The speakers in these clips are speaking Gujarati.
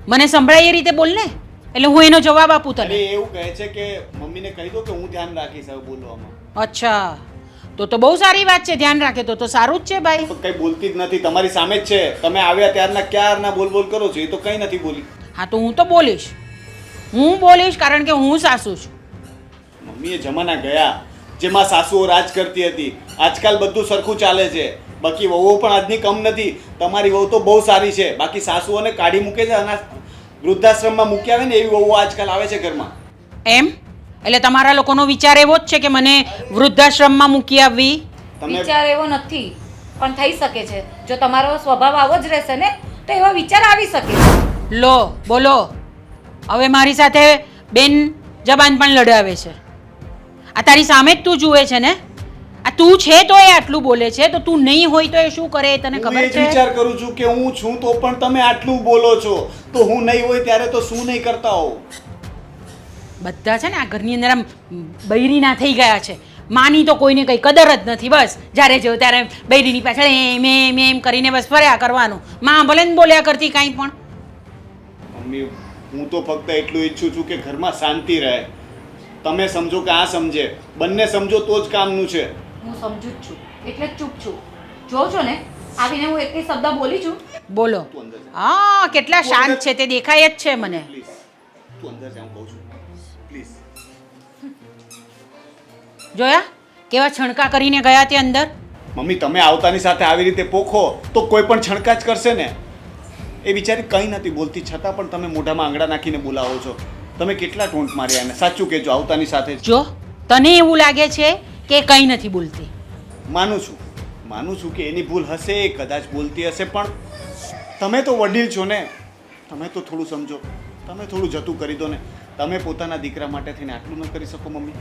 મને સંભળાય એ રીતે બોલ ને, એટલે હું એનો જવાબ આપું અરે તને. એવું કહે છે કે મમ્મીને કહી દો કે હું ધ્યાન રાખીશ હવે બોલવામાં. અચ્છા, તો બહુ સારી વાત છે. ધ્યાન રાખે તો સારું જ છે ભાઈ. તો કઈ બોલતી જ નથી, તમારી સામે જ છે. તમે આવ્યા ત્યારના ક્યારના બોલ બોલ કરો છો, એ તો કઈ નથી બોલી. હા તો હું તો બોલીશ, હું બોલીશ, કારણ કે હું સાસુ છું. મમ્મી એ જમાના ગયા જેમાં સાસુઓ રાજ કરતી હતી. આજકાલ બધું સરખું ચાલે છે. બાકી વહુઓ પણ આજની કમ નથી. તમારી વહુ તો બહુ સારી છે. બાકી સાસુઓને કાઢી મૂકે છે અને વૃદ્ધાશ્રમમાં મૂકી આવે ને એવી વહુઓ આજકાલ આવે છે ઘરમાં. એમ? એટલે તમારા લોકોનો વિચાર એવો જ છે કે મને વૃદ્ધાશ્રમમાં મૂકી આવવી? તમે વિચાર એવો નથી, પણ થઈ શકે છે. જો તમારો સ્વભાવ આવો જ રહેશે ને તો એવા વિચાર આવી શકે છે. લો બોલો, હવે મારી સાથે બેન જબાન પણ લડાવે છે. આ તારી સામે જ તું જુએ છે ને? આ તું છે તો એ આટલું બોલે છે, તો તું નહીં હોય તો એ શું કરે એ તને હું ખબર એ જ છે? વિચાર કરું છું કે હું છું તો પણ તમે આટલું બોલો છો, તો હું નહીં હોય ત્યારે તો શું નહીં કરતા હો. બધા છે ને આ ઘરની અંદર આમ બૈરીના થઈ ગયા છે. માની તો કોઈને કંઈ કદર જ નથી. બસ જ્યારે જો ત્યારે બૈરીની પાછળ એમ કરીને બસ ફર્યા કરવાનું. માં ભલે ને બોલ્યા કરતી કાંઈ પણ. મમ્મી હું તો ફક્ત એટલું ઈચ્છું છું કે ઘરમાં શાંતિ રહે. તમે સમજો કે આ સમજે, બંને સમજો તો જ કામનું છે. હું સમજુ જ છું, એટલે જ ચૂપ છું. જો છો ને આવીને હું એકલી શબ્દ બોલી છું. બોલો. તું અંદર જા. હા, કેટલા શાંત છે તે દેખાય જ છે મને. પ્લીઝ તું અંદર જા, હું કહું છું. પ્લીઝ. જોયા કેવા છણકા કરીને ગયા તે અંદર? મમ્મી તમે આવતાની સાથે આવી રીતે પોખો તો કોઈ પણ છણકા જ કરશે ને. એ બિચારી કંઈ નથી બોલતી છતાં પણ તમે મોઢામાં આંગળા નાખીને બોલાવો છો. તમે કેટલા ટોન્ટ માર્યા એને, સાચું કહેજો. આવતાની સાથે જ. જો તને એવું લાગે છે કે કંઈ નથી બોલતી. માનું છું કે એની ભૂલ હશે, કદાચ બોલતી હશે, પણ તમે તો વડીલ છો ને. તમે તો થોડું સમજો, તમે થોડું જતું કરી દો ને. તમે પોતાના દીકરા માટે થઈને આટલું ન કરી શકો મમ્મી?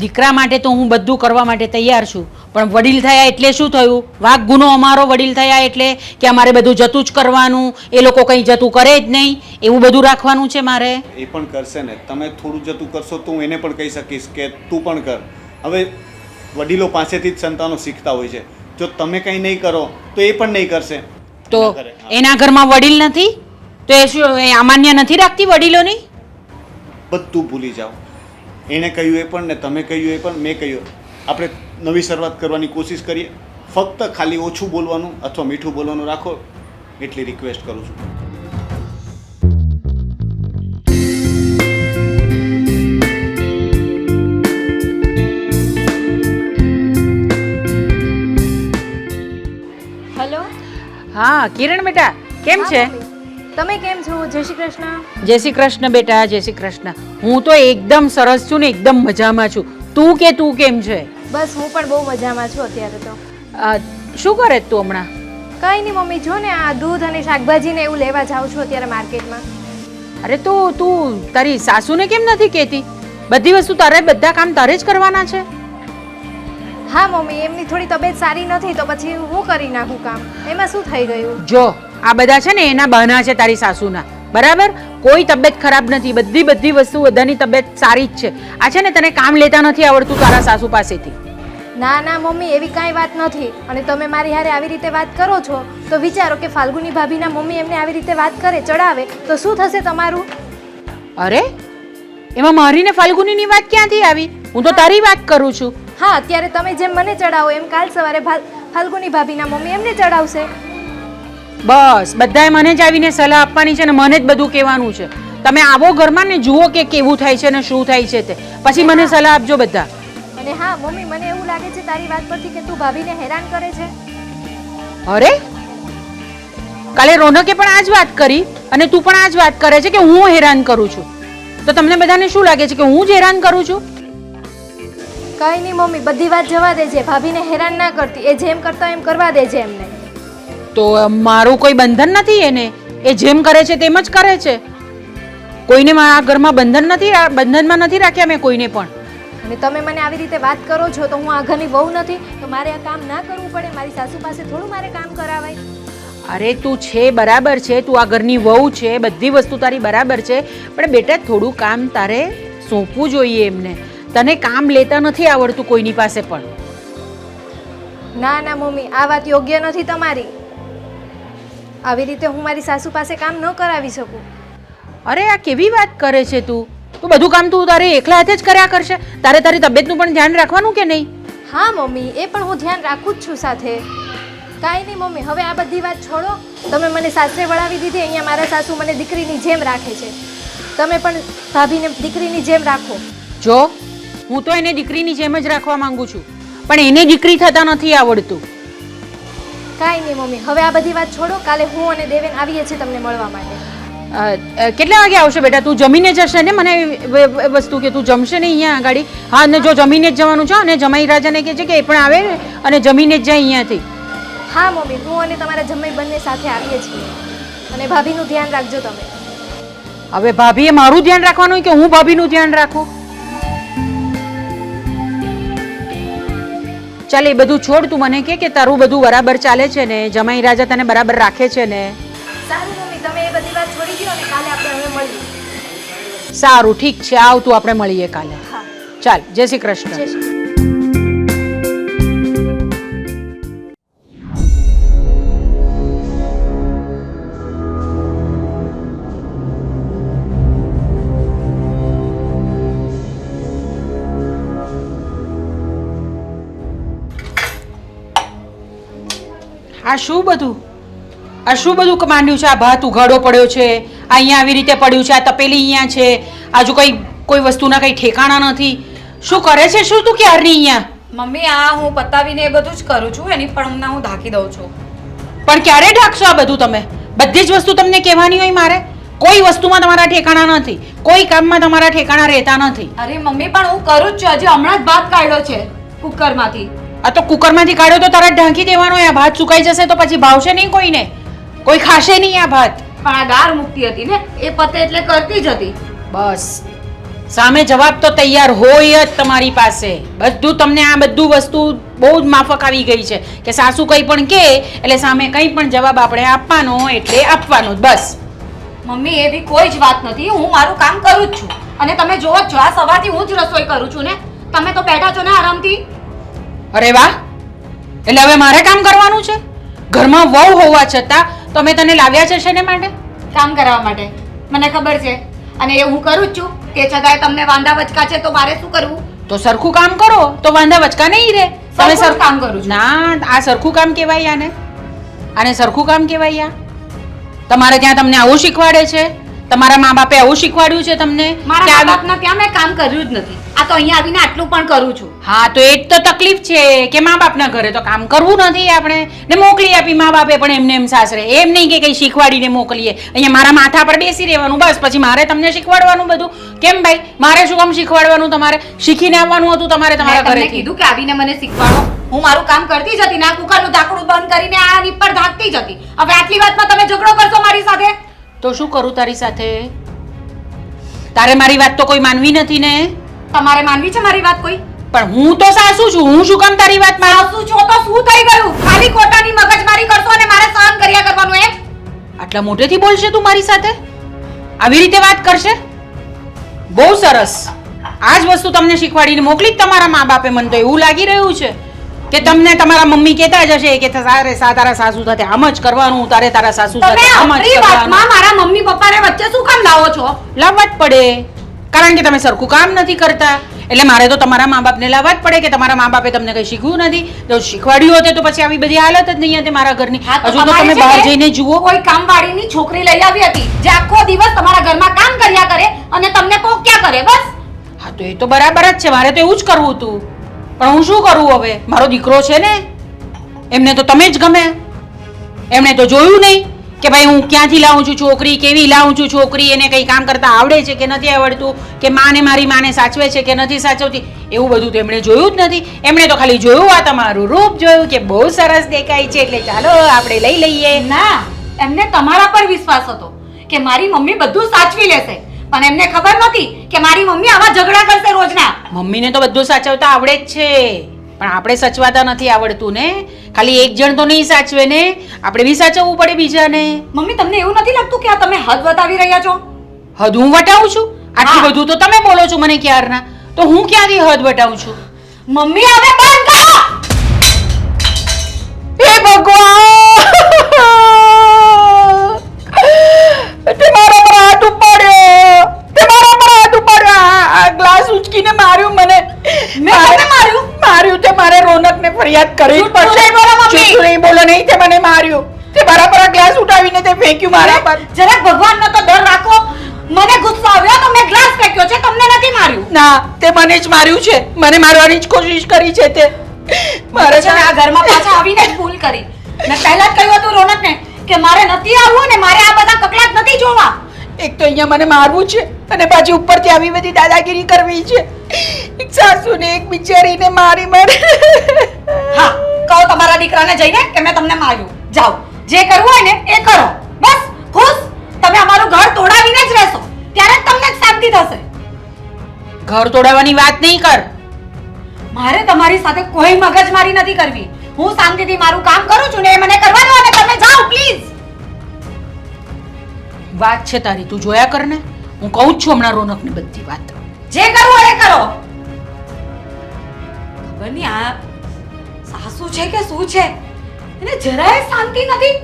દીકરા માટે તો હું બધું કરવા માટે તૈયાર છું, પણ વડીલ થયા એટલે શું થયું? વાક ગુનો અમારો વડીલ થયા એટલે કે અમારે બધું જતું જ કરવાનું, એ લોકો કંઈ જતું કરે જ નહીં, એવું બધું રાખવાનું છે મારે? એ પણ કરશે ને. તમે થોડું જતું કરશો તો હું એને પણ કહી શકીશ કે તું પણ કર. હવે વડીલો પાસેથી જ સંતાનો શીખતા હોય છે. જો તમે કંઈ નહીં કરો તો એ પણ નહીં કરશે. તો ના કરે. એના ઘરમાં વડીલ નથી તો એ શું એ અમાન્ય નથી રાખતી વડીલોની? બધું ભૂલી જાઓ. એણે કહ્યું એ પણ ને તમે કહ્યું એ પણ, મેં કહ્યું. આપણે નવી શરૂઆત કરવાની કોશિશ કરીએ. ફક્ત ખાલી ઓછું બોલવાનું અથવા મીઠું બોલવાનું રાખો, એટલી રિક્વેસ્ટ કરું છું. હેલો. હા કિરણ બેટા, કેમ છે? તમે કેમ છો? જય શ્રી કૃષ્ણ. જય શ્રી કૃષ્ણ બેટા, જય શ્રી કૃષ્ણ. હું તો એકદમ સરસ છું ને એકદમ મજામાં છું. તું કેમ છે? બસ હું પણ બહુ મજામાં છું અત્યારે તો. શું કરે તું હમણાં? કંઈ નહીં મમ્મી, જો ને આ દૂધ અને શાકભાજી ને એવું લેવા જાઉં છું અત્યારે માર્કેટમાં. અરે તો તું તારી સાસુને કેમ નથી કહેતી? બધી વસ્તુ તારે, બધા કામ તારે જ કરવાના છે. હા મમ્મી, એમની થોડી તબિયત સારી નથી તો પછી હું કરી નાખું કામ. એમાં શું થઈ ગયું? જો આ બધા છે ને એના બહાના છે તારી સાસુના, બરાબર? કોઈ તબિયત ખરાબ નથી, બધી વસ્તુ બધાની તબિયત સારી જ છે. આ છે ને તને કામ લેતા નથી આવડતું તારા સાસુ પાસેથી. ના ના મમ્મી, એવી કાંઈ વાત નથી. અને તમે મારી હારે આવી રીતે વાત કરો છો તો વિચારો કે ફાલ્ગુની ભાભીના મમ્મી એમને આવી રીતે વાત કરે, ચડાવે તો શું થશે તમારું? અરે એમાં મારી ને ફાલ્ગુનીની વાત ક્યાંથી આવી? હું તો તારી વાત કરું છું. હા, અત્યારે તમે જેમ મને ચડાવો એમ કાલ સવારે ફાલ્ગુની ભાભીના મમ્મી એમને ચડાવશે. બસ બધાએ મને જ આવીને સલાહ આપવાની છે ને મને જ બધું કહેવાનું છે. તમે આવો ઘરમાં ને જુઓ કે કેવું થાય છે ને શું થાય છે તે, પછી મને સલાહ આપજો બધા. અને હા મમ્મી, મને એવું લાગે છે તારી વાત પરથી કે તું ભાભીને હેરાન કરે છે. અરે કાલે રોનકે પણ આ જ વાત કરી અને તું પણ આ જ વાત કરે છે કે હું હેરાન કરું છું. તો તમને બધાને શું લાગે છે કે હું જ હેરાન કરું છું? કઈ નહીં મમ્મી, બધી વાત જવા દેજે. ભાભીને હેરાન ના કરતી, એ જેમ કરતા એમ કરવા દેજે એમને. તો મારું કોઈ બંધન નથી એને, એ જેમ કરે છે તેમ જ કરે છે. કોઈને મારા ઘરમાં બંધનમાં નથી રાખ્યા મેં કોઈને પણ. અને તમે મને આવી રીતે વાત કરો છો તો હું આ ઘરની વહુ નથી તો મારે આ કામ ના કરવું પડે? મારી સાસુ પાસે થોડું મારે કામ કરાવાય? અરે તું છે બરાબર છે, તું આ ઘરની વહુ છે, બધી વસ્તુ તારી બરાબર છે, પણ બેટા થોડું કામ તારે સોંપવું જોઈએ એમને. તને કામ લેતા નથી આવડતું કોઈની પાસે પણ. ના ના મમ્મી, આ વાત યોગ્ય નથી તમારી. આવી રીતે હું મારી સાસુ પાસે કામ ન કરાવી શકું. અરે આ કેવી વાત કરે છે તું બધું કામ તું તારે એકલા હાથે જ કર્યા કરશે? તારે તારી તબિયતનું પણ ધ્યાન રાખવાનું કે નહીં? હા મમ્મી, એ પણ હું ધ્યાન રાખું જ છું સાથે. કાંઈ નહીં મમ્મી, હવે આ બધી વાત છોડો. તમે મને સાસરે વળાવી દીધી. અહીંયા મારા સાસુ મને દીકરીની જેમ રાખે છે. તમે પણ ભાભીને દીકરીની જેમ રાખો. જો હું તો એને દીકરીની જેમ જ રાખવા માંગુ છું, પણ એને દીકરી થતા નથી આવડતું. કાંઈ નહીં મમ્મી, હવે આ બધી વાત છોડો. કાલે હું અને દેવેન આવીએ છીએ તમને મળવા માટે. કેટલા વાગે આવશે બેટા? તું જમીને જશે ને? મને વસ્તુ કે તું જમશે ને અહીંયા આગળ? હા, અને જો જમીને જ જવાનું છે, અને જમાઈ રાજાને કહે છે કે એ પણ આવે અને જમીને જ જાય અહીંયાથી. હા મમ્મી, હું અને તમારા જમાઈ બંને સાથે આવીએ છીએ. અને ભાભીનું ધ્યાન રાખજો તમે. હવે ભાભીએ મારું ધ્યાન રાખવાનું કે હું ભાભીનું ધ્યાન રાખું? ચાલ એ બધું છોડ, તું મને કે તારું બધું બરાબર ચાલે છે ને? જમાઈ રાજા તને બરાબર રાખે છે ને? સારું મમ્મી, તમે એ બધી વાત છોડી દો અને કાલે આપણે હવે મળીએ. સારું, ઠીક છે, આવ તું, આપણે મળીએ કાલે. હા, ચાલ, જય શ્રી કૃષ્ણ. જય શ્રી આ શું બધું માંડ્યું છે? આ ભાત ઉઘાડો પડ્યો છે, આ અહીંયા આવી રીતે પડ્યું છે, આ તપેલી અહીંયા છે, આજુ કોઈ વસ્તુના કઈ ઠેકાણા નથી. શું કરે છે શું તું ક્યારની અહીંયા? મમ્મી આ હું પતાવીને એ બધું જ કરું છું, એની પણ હમણાં હું ઢાંકી દઉં છું. પણ ક્યારે ઢાંકશો આ બધું તમે? બધી જ વસ્તુ તમને કહેવાની હોય મારે? કોઈ વસ્તુમાં તમારા ઠેકાણા નથી, કોઈ કામમાં તમારા ઠેકાણા રહેતા નથી. અરે મમ્મી પણ હું કરું જ છું. હજી હમણાં જ ભાત કાઢ્યો છે કુકરમાંથી. આ તો કુકરમાંથી કાઢ્યો તો તરત ઢાંકી દેવાનો. આ ભાત સુકાઈ જશે તો પછી ભાવશે નહીં કોઈને, કોઈ ખાશે નહીં આ ભાત. પણ આ દાળ મૂકતી હતી ને, એ પતે એટલે કરતી જ હતી. બસ સામે જવાબ તો તૈયાર હોય જ તમારી પાસે. બધું તમને આ બધું વસ્તુ બહુ જ માફક આવી ગઈ છે કે સાસુ કંઈ પણ કહે એટલે સામે કંઈ પણ જવાબ આપણે આપવાનો એટલે આપવાનો જ બસ. મમ્મી એવી કોઈ જ વાત નથી. હું મારું કામ કરું જ છું અને તમે જોવો જ છો, આ સવારથી હું જ રસોઈ કરું છું ને. તમે તો બેઠા છો ને આરામથી. અરે વાહ, એટલે હવે મારે કામ કરવાનું છે? ઘરમાં વહુ હોવા છતાં તમે તને લાવ્યા છે શેને માટે? કામ કરાવવા માટે. મને ખબર છે અને એ હું કરું જ છું. તે છતાંય તમને વાંધા વચકા છે તો મારે શું કરવું? તો સરખું કામ કરો તો વાંધા વચકા નહીં રહે. તમે સરખું કામ કરું છું. ના, આ સરખું કામ કહેવાય? આને સરખું કામ કહેવાય? તમારે ત્યાં તમને આવું શીખવાડે છે? તમારા મા બાપે આવું શીખવાડ્યું છે તમને? મારા મા બાપના ત્યાં મેં કામ કર્યું જ નથી. આ તો અહીંયા આવીને આટલું પણ કરું છું. હા, તો એ જ તો તકલીફ છે કે મા બાપના ઘરે તો કામ કરવું નથી આપણે, ને મોકલી આપી મા બાપે પણ એમને એમ સાસરે. એમ નહીં કે કંઈ શીખવાડીને મોકલીએ. અહીંયા મારા માથા પર બેસી રહેવાનું બસ, પછી મારે તમને શીખવાડવાનું બધું? કેમ ભાઈ, મારે શું કામ શીખવાડવાનું? તમારે શીખીને આવવાનું હતું તમારે તમારા મેં તમને ઘરેથી. કીધું કે આવીને મને શીખવાડો. હું મારું કામ કરતી જ હતી ને આ કુકરનું ઢાંકણું બંધ કરીને આની પર ઢાંકતી જ હતી. હવે આટલી વાતમાં તમે ઝઘડો કરશો મારી સાથે? તો શું કરું તારી સાથે? તારે મારી વાત તો કોઈ માનવી નથી ને? તમારે માનવી છે મારી વાત કોઈ? પણ હું તો સાસુ છું, હું શું કામ તારી વાત માનું? સાસુ છો તો શું થઈ ગયું? ખાલી ખોટાની મગજમારી કરશો અને મારે સહન કર્યા કરવાનું એમ? આટલા મોટેથી બોલશે તું મારી સાથે? આવી રીતે વાત કરશે? બહુ સરસ. આ જ વસ્તુ તમને શીખવાડીને મોકલી જ તમારા મા બાપે. મને તો એવું લાગી રહ્યું છે કે તમને તમારા મમ્મી કહેતા જ હશે કે તારા સાસુ સાથે આમ જ કરવાનું, તારે તારા સાસુ સાથે તમે આમ જ આપણી કરવાનું. વાતમાં મારા મમ્મી પપ્પાને વચ્ચે શું કામ લાવો છો? લાવવા જ પડે, કારણ કે તમે સરખું કામ નથી કરતા. એટલે મારે તો તમારા મા બાપને લાવવા જ પડે કે તમારા મા બાપે તમને કંઈ શીખવ્યું નથી. તો શીખવાડ્યું હોત તો પછી આવી બધી હાલત જ નહીં હતી મારા ઘરની. હા, તો હજુ તો તમારે તમે છે બહાર ને, જઈને જુઓ. કોઈ કામવાળીની છોકરી લઈ આવી હતી જે આખો દિવસ તમારા ઘરમાં કામ કર્યા કરે અને તમને પોક્યા કરે બસ. હા, તો એ તો બરાબર જ છે. મારે તો એવું જ કરવું હતું, પણ હું શું કરું હવે? મારો દીકરો છે ને, એમને તો તમે જ ગમે. એમણે તો જોયું નહીં કે ભાઈ હું ક્યાંથી લાવું છું છોકરી, કેવી લાવું છું છોકરી, એને કંઈ કામ કરતા આવડે છે કે નથી આવડતું, કે માને મારી માને સાચવે છે કે નથી સાચવતી. એવું બધું તો એમણે જોયું જ નથી. એમણે તો ખાલી જોયું આ તમારું રૂપ જોયું કે બહુ સરસ દેખાય છે એટલે ચાલો આપણે લઈ લઈએ. ના, એમને તમારા પર વિશ્વાસ હતો કે મારી મમ્મી બધું સાચવી લેશે, પણ એમને ખબર નહોતી કે મારી મમ્મી આવા ઝઘડા કરશે રોજના. મમ્મીને તો બધું સાચવતા આવડે જ છે, પણ આપણે સચવાતા નથી આવડતું ને. ખાલી એક જણ તો નહીં સાચવે ને, આપણે બી સાચવવું પડે બીજાને. મમ્મી તમને એવું નથી લાગતું કે આ તમે હદ વટાવી રહ્યા છો? હદ હું વટાવું છું? આટલું હા. બધું તો તમે બોલો છો મને ક્યારના, તો હું ક્યાંથી હદ વટાવું છું? મમ્મી હવે બંધ કરો. હે ભગવાન, તે મારા પર હાથ ઉપાડ્યો. ફરિયાદ કરવી જ જૂઠું નહીં બોલો, મમ્મી. જૂઠું નહીં બોલો નહીં, તે મને માર્યો. તે મારા પર આ ગ્લાસ ઉઠાવીને તે ફેંક્યું મારા પર. જરાક ભગવાનનો તો ડર રાખો. મને ગુસ્સો આવ્યો તો મેં ગ્લાસ ફેંક્યો છે, તમને નથી માર્યું. ના, તે મને જ માર્યું છે. મને મારવાની જ કોશિશ કરી છે તે. મારે છે ને આ ઘરમાં પાછા આવીને જ ભૂલ કરી. મેં પહેલા જ કહ્યું હતું રોનકને કે મારે નથી આવવું ને મારે આ બધા કકળાટ નથી જોવા. એક તો અહીંયા મને મારવું છે અને પાછી ઉપરથી આવી બધી દાદાગીરી કરવી છે. એક સાસુને એક બિચારીને મારી મારે. હા, કહો તમારા દીકરાને જઈને કે મેં તમને માર્યું. જાઓ, જે કરવું હોય ને એ કરો. બસ ખુશ. તમે અમારું ઘર તોડાવીને જ રહેશો, ત્યારે જ તમને શાંતિ થશે. ઘર તોડાવવાની વાત નહીં કર. મારે તમારી સાથે કોઈ મગજમારી નથી કરવી. હું શાંતિથી મારું કામ કરું છું ને એ મને કરવા દો અને તમે જાઓ પ્લીઝ. વાત છે તારી, તું જોયા કર ને. હું કહું જ છું હમણાં રોનકની બધી વાત. જે કરવું હોય એ કરો. ખબર નહીં આ સાસુ છે કે શું છે, એને જરાય શાંતિ નથી.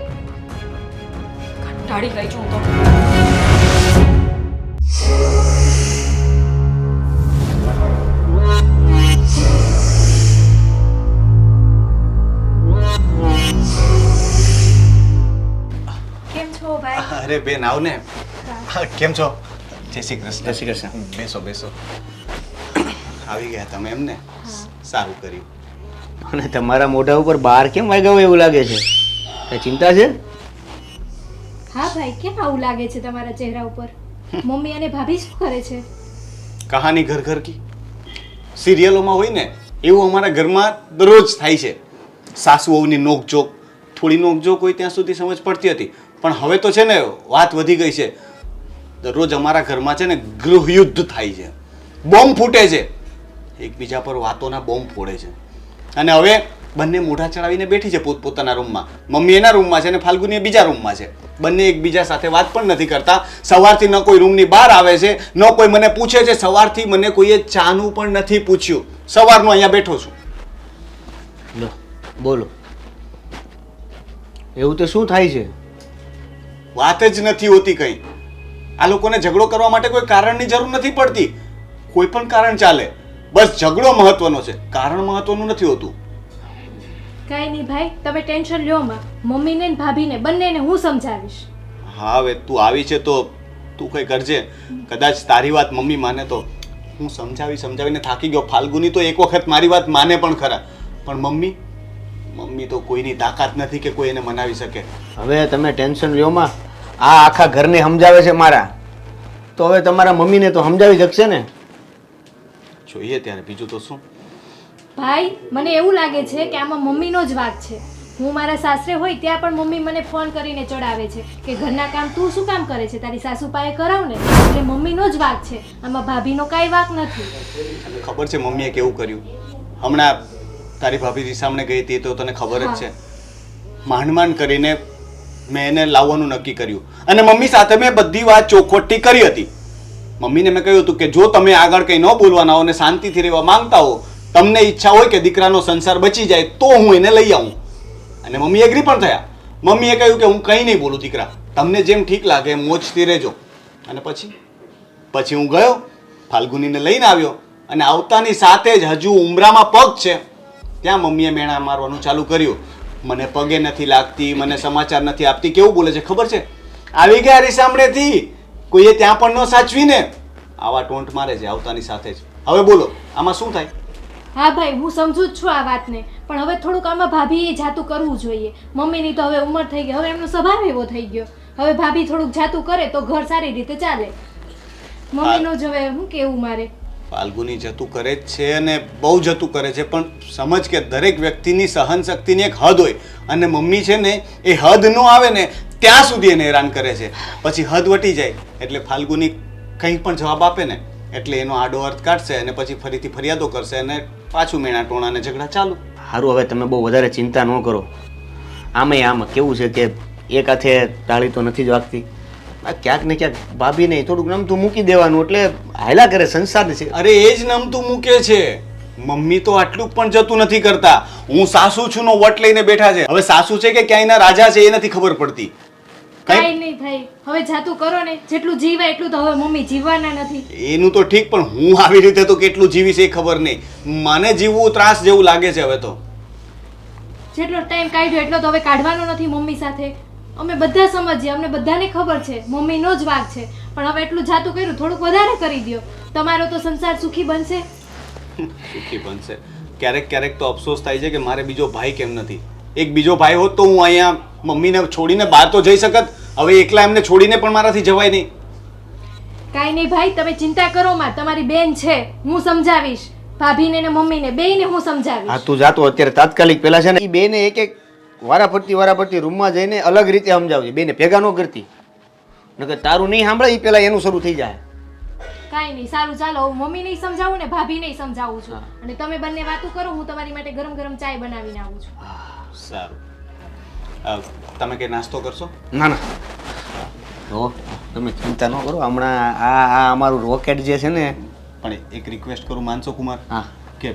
કંટાળી ગઈ છું હું તો. કેમ છો ભાઈ? અરે બેન આવ ને. કેમ છો? જય શ્રી કૃષ્ણ. જય શ્રી કૃષ્ણ. બેસો બેસો. આવી ગયા તમે એમને? સારું કર્યું. અને તમારા મોઢા ઉપર બાર કેમ વાગ્યા હોય એવું લાગે છે? કઈ ચિંતા છે? હા ભાઈ, કેમ આવું લાગે છે તમારા ચહેરા ઉપર? મમ્મી અને ભાભી શું કરે છે? કહાની ઘર ઘર કી સિરિયલોમાં હોય ને એવું અમારા ઘરમાં દરરોજ થાય છે. સાસુ વહુની નોકઝોક, થોડી નોકઝોક હોય ત્યાં સુધી સમજ પડતી હતી, પણ હવે તો છે ને વાત વધી ગઈ છે. દરરોજ અમારા ઘરમાં છે ને ગૃહયુદ્ધ થાય છે, બોમ્બ ફૂટે છે, એકબીજા પર વાતોના બોમ્બ ફોડે છે. અને હવે બંને મોઢા ચડાવીને બેઠી છે પોતપોતાના રૂમમાં. મમ્મી એના રૂમમાં છે અને ફાલ્ગુની બીજા રૂમમાં છે. બંને એકબીજા સાથે વાત પણ નથી કરતા. સવારથી ન કોઈ રૂમની બહાર આવે છે, ન કોઈ મને પૂછે છે. સવારથી મને કોઈએ ચાનું પણ નથી પૂછ્યું. સવારનો અહીંયા બેઠો છું. લો બોલો, એવું તો શું થાય છે? વાત જ નથી હોતી કઈ. આ લોકોને ઝઘડો કરવા માટે કોઈ કારણની જરૂર નથી પડતી. કોઈ પણ કારણ ચાલે, બસ ઝઘડો મહત્વનો છે, કારણ મહત્વનું નથી હોતું. કાંઈ નહીં ભાઈ, તમે ટેન્શન લ્યો માં. મમ્મીને ને ભાભીને બંનેને હું સમજાવીશ. હા હવે તું આવી છે તો તું કંઈ કરજે. કદાચ તારી વાત મમ્મી માને તો હું સમજાવીને થાકી ગયો. ફાલ્ગુની તો એક વખત મારી વાત માને પણ ખરા, પણ મમ્મી તો કોઈની તાકાત નથી કે કોઈ એને મનાવી શકે. હવે તમે ટેન્શન લ્યો માં. આ આખા ઘરને સમજાવે છે મારા, તો હવે તમારા મમ્મીને તો સમજાવી શકશે ને. જોઈએ ત્યારે બીજું તો શું. ભાઈ, મને એવું લાગે છે કે આમાં મમ્મીનો જ વાંક છે. હું મારા સાસરે હોય ત્યાં પણ મમ્મી મને ફોન કરીને ચડાવે છે કે ઘરના કામ તું શું કામ કરે છે, તારી સાસુ પાસે કરાવ ને. એટલે મમ્મીનો જ વાંક છે, આમાં ભાભીનો કાંઈ વાંક નથી. તને ખબર છે મમ્મીએ કેવું કર્યું? હમણાં તારી ભાભી રીસામણે ગઈ હતી તો તને ખબર જ છે. માંડ કરીને મેં એને લાવવાનું નક્કી કર્યું અને મમ્મી સાથે મેં બધી વાત ચોખવટથી કરી હતી. મમ્મીને મેં કહ્યું હતું કે જો તમે આગળ કંઈ ન બોલવાના હો અને શાંતિથી રહેવા માંગતા હો, તમને ઈચ્છા હોય કે દીકરાનો સંસાર બચી જાય તો હું એને લઈ આવું. અને મમ્મી એગ્રી પણ થયા. મમ્મીએ કહ્યું કે હું કંઈ નહીં બોલું દીકરા, તમને જેમ ઠીક લાગે એમ મોજથી રહેજો. અને પછી હું ગયો, ફાલ્ગુનીને લઈને આવ્યો અને આવતાની સાથે જ હજુ ઉમરામાં પગ છે ત્યાં મમ્મીએ મેણા મારવાનું ચાલુ કર્યું. મને પગે નથી લાગતી, મને સમાચાર નથી આપતી. કેવું બોલે છે ખબર છે? આવી ગયા રીસામણેથી, કોઈએ ત્યાં પણ ન સાચવીને આવા ટોન્ટ મારે છે આવતાની સાથે જ. હવે બોલો આમાં શું થાય? હા ભાઈ, હું સમજુ જ છું આ વાતને, પણ હવે થોડુંક આમાં ભાભીએ જાતું કરવું જોઈએ. મમ્મીની તો હવે ઉંમર થઈ ગઈ, હવે એમનો સ્વભાવ એવો થઈ ગયો. હવે ભાભી થોડુંક જાતું કરે તો ઘર સારી રીતે ચાલે. મમ્મીનો જ હવે શું કેવું મારે. ફાલ્ગુની જતું કરે જ છે અને બહુ જતું કરે છે, પણ સમજ કે દરેક વ્યક્તિની સહન શક્તિની એક હદ હોય અને મમ્મી છે ને એ હદ ન આવે ને ત્યાં સુધી એને હેરાન કરે છે. પછી હદ વટી જાય એટલે ફાલ્ગુની કંઈ પણ જવાબ આપે ને એટલે એનો આડો અર્થ કાઢશે અને પછી ફરીથી ફરિયાદો કરશે અને પાછું મેણા ટોણા અને ઝઘડા ચાલુ. સારું, હવે તમે બહુ વધારે ચિંતા ન કરો. આમાં કેવું છે કે એક હાથે તાળી તો નથી જ વાગતી. આ ક્યાંક ને ક્યાંક ભાભીને થોડુંક નમતું મૂકી દેવાનું એટલે હાયલા કરે સંસાર છે. અરે એ જ નમતું મૂકે છે. મમ્મી તો આટલું પણ જતું નથી કરતા. હું સાસુ છું નો વટ લઈને બેઠા છે. હવે સાસુ છે કે ક્યાંયના રાજા છે એ નથી ખબર પડતી. કાંઈ નહીં ભાઈ, હવે જાતું કરો ને. જેટલું જીવાય એટલું તો હવે મમ્મી જીવવાના નથી. એનું તો ઠીક, પણ હું આવી રીતે તો કેટલું જીવીશ એ ખબર નહીં. મને જીવવું ત્રાસ જેવું લાગે છે હવે તો. જેટલો ટાઈમ કાઢ્યો એટલો તો હવે કાઢવાનો નથી મમ્મી સાથે. અમે બધા સમજીએ, અમને બધાને ખબર છે મમ્મીનો જ વાંક છે, પણ હવે એટલું જાતું કર્યું, થોડુંક વધારે કરી દ્યો. તમારો તો સંસાર સુખી બનશે. સુખી બનશે. ક્યારેક ક્યારેક તો અફસોસ થાય છે કે મારે બીજો ભાઈ કેમ નથી. એક બીજો ભાઈ હોત તો હું અહીંયા મમ્મીને છોડીને બહાર તો જઈ શકત. હવે એકલા એમને છોડીને પણ મારાથી જવાય નહીં. કાંઈ નહીં ભાઈ, તમે ચિંતા કરો માં, તમારી બેન છે, હું સમજાવીશ. ભાભીને ને મમ્મીને બેયને હું સમજાવીશ. હા તું જાતો અત્યારે તાત્કાલિક પેલા છે ને એ બેને એક એક વારાફરતી રૂમમાં જઈને અલગ રીતે સમજાવજે. બેને ભેગા ન કરતી, નકર તારું નહીં સાંભળે એ પેલા એનું શરૂ થઈ જાય. કાંઈ નહીં, સારું ચાલો, હું મમ્મી નહીં સમજાવું ને ભાભી નહીં સમજાવું છું, અને તમે બંને વાતો કરો, હું તમારી માટે ગરમ ગરમ ચાય બનાવીને આવું છું. સારું. તમે કઈ નાસ્તો કરશો? ના ના જો તમે ચિંતા ન કરો, હમણાં આ અમારું રોકેટ જે છે ને. પણ એક રિક્વેસ્ટ કરું માનસો કુમાર, હા કે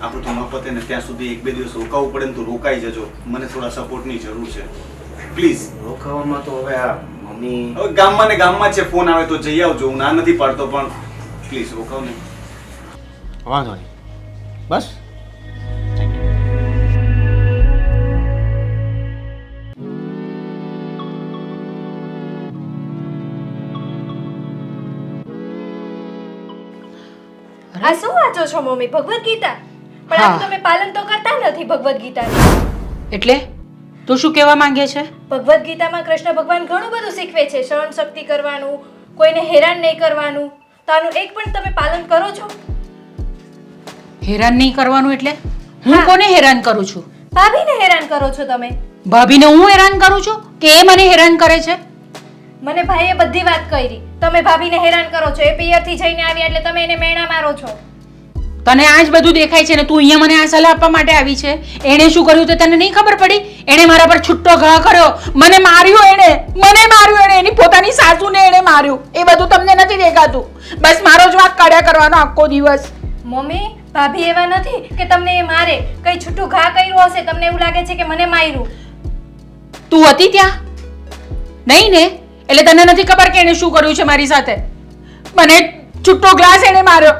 આ બધું ન પતે ને ત્યાં સુધી 1-2 દિવસ રોકાવું પડે ને તો રોકાઈ જજો. મને થોડા સપોર્ટની જરૂર છે પ્લીઝ. રોકાવામાં તો હવે આ મમ્મી હવે ગામમાં ને ગામમાં છે, ફોન આવે તો જઈ આવજો. હું ના નથી પાડતો પણ પ્લીઝ રોકાવ ને. વાંધો નહીં, બસ. આ શું વાંચો છો મમ્મી? ભગવદ ગીતા? પણ આનું તમે પાલન તો કરતા નથી ભગવદ ગીતાનું. એટલે તું શું કહેવા માંગે છે? ભગવદ ગીતામાં કૃષ્ણ ભગવાન ઘણું બધું શીખવે છે, સહન શક્તિ કરવાનું, કોઈને હેરાન નહીં કરવાનું. તો આનું એક પણ તમે પાલન કરો છો? હેરાન નહીં કરવાનું એટલે હું કોને હેરાન કરું છું? ભાભીને હેરાન કરો છો તમે. ભાભીને હું હેરાન કરું છું કે એ મને હેરાન કરે છે? મને ભાઈએ બધી વાત કરી. તમે ભાભીને હેરાન કરો છો, એ પિયરથી જઈને આવ્યા એટલે તમે એને મેણા મારો છો. તને આ જ બધું દેખાય છે ને તું અહીંયા મને આ સલાહ આપવા માટે આવી છે? એણે શું કર્યું તે તને નહીં ખબર પડી? એણે મારા પર છૂટો ઘા કર્યો, મને માર્યો, મને માર્યું, એની પોતાની સાસુને એણે માર્યું. એ બધું તમને નથી દેખાતું? બસ મારો જ વાંક કાઢ્યા કરવાનો આખો દિવસ. મમ્મી, ભાભી એવા નથી કે તમને એ મારે. કઈ છૂટું ઘા કર્યું હશે, તમને એવું લાગે છે કે મને માર્યું. તું હતી ત્યાં નહીં ને? એટલે તને નથી ખબર કે એણે શું કર્યું છે મારી સાથે? મને છૂટો ગ્લાસ એણે માર્યો,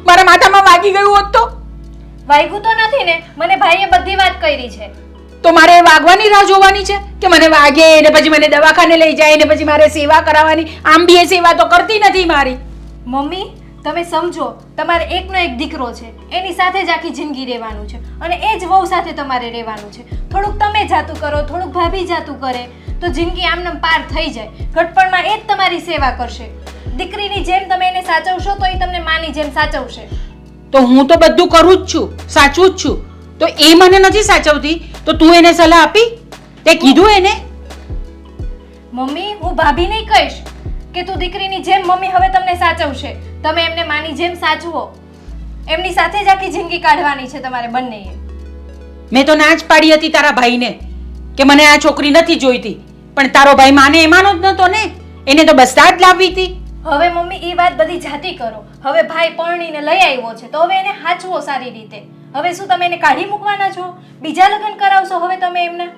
મારા માથામાં વાગી ગયું હોત તો? વાગ્યું તો નથી ને? મને ભાઈએ બધી વાત કરી છે. તો મારે વાગવાની રાહ જોવાની છે કે મને વાગે ને પછી મને દવાખાને લઈ જાય ને પછી મારે સેવા કરાવવાની? આમ બી એ સેવા તો કરતી નથી મારી. મમ્મી, તમે સમજો, તમારે એકનો એક દીકરો છે, એની સાથે જ આખી જિંદગી રહેવાનું છે, અને એ જ વહુ સાથે તમારે રહેવાનું છે. થોડુંક તમે જાતું કરો, થોડુંક ભાભી જાતું કરે તો જિંદગી આમનામ પાર થઈ જાય. ઘટપણમાં એ જ તમારી સેવા કરશે. દીકરીની જેમ તમે એને સાચવશો તો એ તમને માની જેમ સાચવશે. તો હું તો બધું કરું જ છું, સાચું જ છું. તો એ મને નથી સાચવતી તો તું એને સલાહ આપી? તે કીધું એને? મમ્મી, હું ભાભી નહીં કહીશ કે તું દીકરીની જેમ મમ્મી હવે તમને સાચવશે. તમે એમને માની જેમ સાચવો. એમની સાથે જ આખી જિંદગી કાઢવાની છે તમારે બંનેએ. મેં તો ના જ પાડી હતી તારા ભાઈને કે મને આ છોકરી નથી જોઈતી, પણ તારો ભાઈ માને એમાંનો જ નહોતો ને. એને તો બસ દાદ લાવવી હતી. હવે મમ્મી એ વાત બધી જાતી કરો. હવે ભાઈ પરણીને લઈ આવ્યો છે તો હવે એને હાચવો સારી રીતે. હવે શું તમે એને કાઢી મૂકવાના છો? બીજા લગ્ન કરાવશો હવે તમે એમના?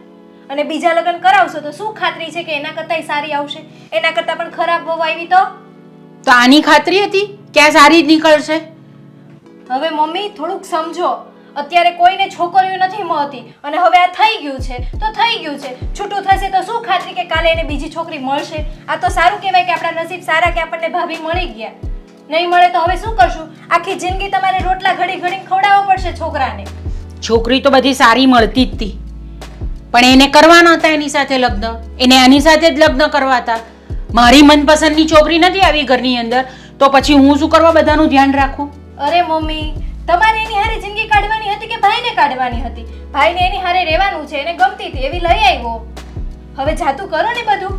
અને બીજા લગ્ન કરાવશો તો શું ખાતરી છે કે એના કરતાંય સારી આવશે? એના કરતાં પણ ખરાબ વહુ આવી તો આની ખાતરી હતી કે આ સારી જ નીકળશે? હવે મમ્મી થોડુંક સમજો. અત્યારે કોઈને છોકરીઓ નથી મળતી અને હવે આ થઈ ગયું છે તો થઈ ગયું છે. છૂટું થશે તો શું ખાતરી કે કાલે એને બીજી છોકરી મળશે? આ તો સારું કહેવાય કે આપણા નસીબ સારા કે આપણને ભાભી મળી ગયા. નહીં મળે તો હવે શું કરશું? આખી જિંદગી તમારે રોટલા ઘડી ઘડીને ખવડાવવો પડશે છોકરાને. છોકરી તો બધી સારી મળતી જ હતી, પણ એને કરવાના હતા એની સાથે લગ્ન. એને આની સાથે જ લગ્ન કરવા હતા. મારી મનપસંદની છોકરી નથી આવી ઘરની અંદર, તો પછી હું શું કરવા બધાનું ધ્યાન રાખું? અરે મમ્મી, તમારે એની હારે જિંદગી કાઢવાની હતી કે ભાઈને કાઢવાની હતી? ભાઈને એની હારે રહેવાનું છે, એને ગમતી હતી એવી લઈ આવ્યો. હવે જાતું કરો ને બધું.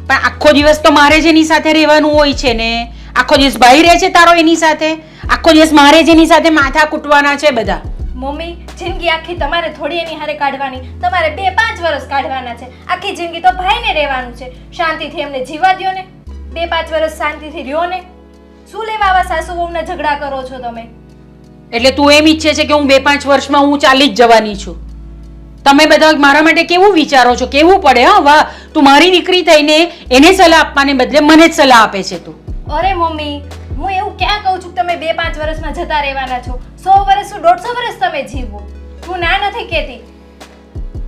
પણ આખો દિવસ તો મારે જ એની સાથે રહેવાનું હોય છે ને. આખો દિવસ ભાઈ રહે છે તારો એની સાથે, આખો દિવસ મારે જ એની સાથે માથા કૂટવાના છે બધા. મમ્મી, જિંદગી આખી તમારે થોડી એની હારે કાઢવાની, તમારે 2-5 વર્ષ કાઢવાના છે. આખી જિંદગી તો ભાઈને રહેવાનું છે. શાંતિથી એમને જીવા દ્યો ને. 2-5 વર્ષ શાંતિથી રહ્યો ને. શું લેવા આવા સાસુ વહુના ઝઘડા કરો છો તમે? એટલે તું એમ ઈચ્છે છે કે હું 2-5 વર્ષમાં હું ચાલી જ જવાની છું? તમે બધા મારા માટે કેવું વિચારો છો? કેવું પડે? હા વાહ, તું મારી દીકરી થઈને એને સલાહ આપવાને બદલે મને જ સલાહ આપે છે તું. અરે મમ્મી, હું એવું ક્યાં કહું છું કે તમે 2-5 વર્ષમાં જતા રહેવાના છો? 100 વર્ષ શું 150 વર્ષ તમે જીવો. હું ના નથી કહેતી,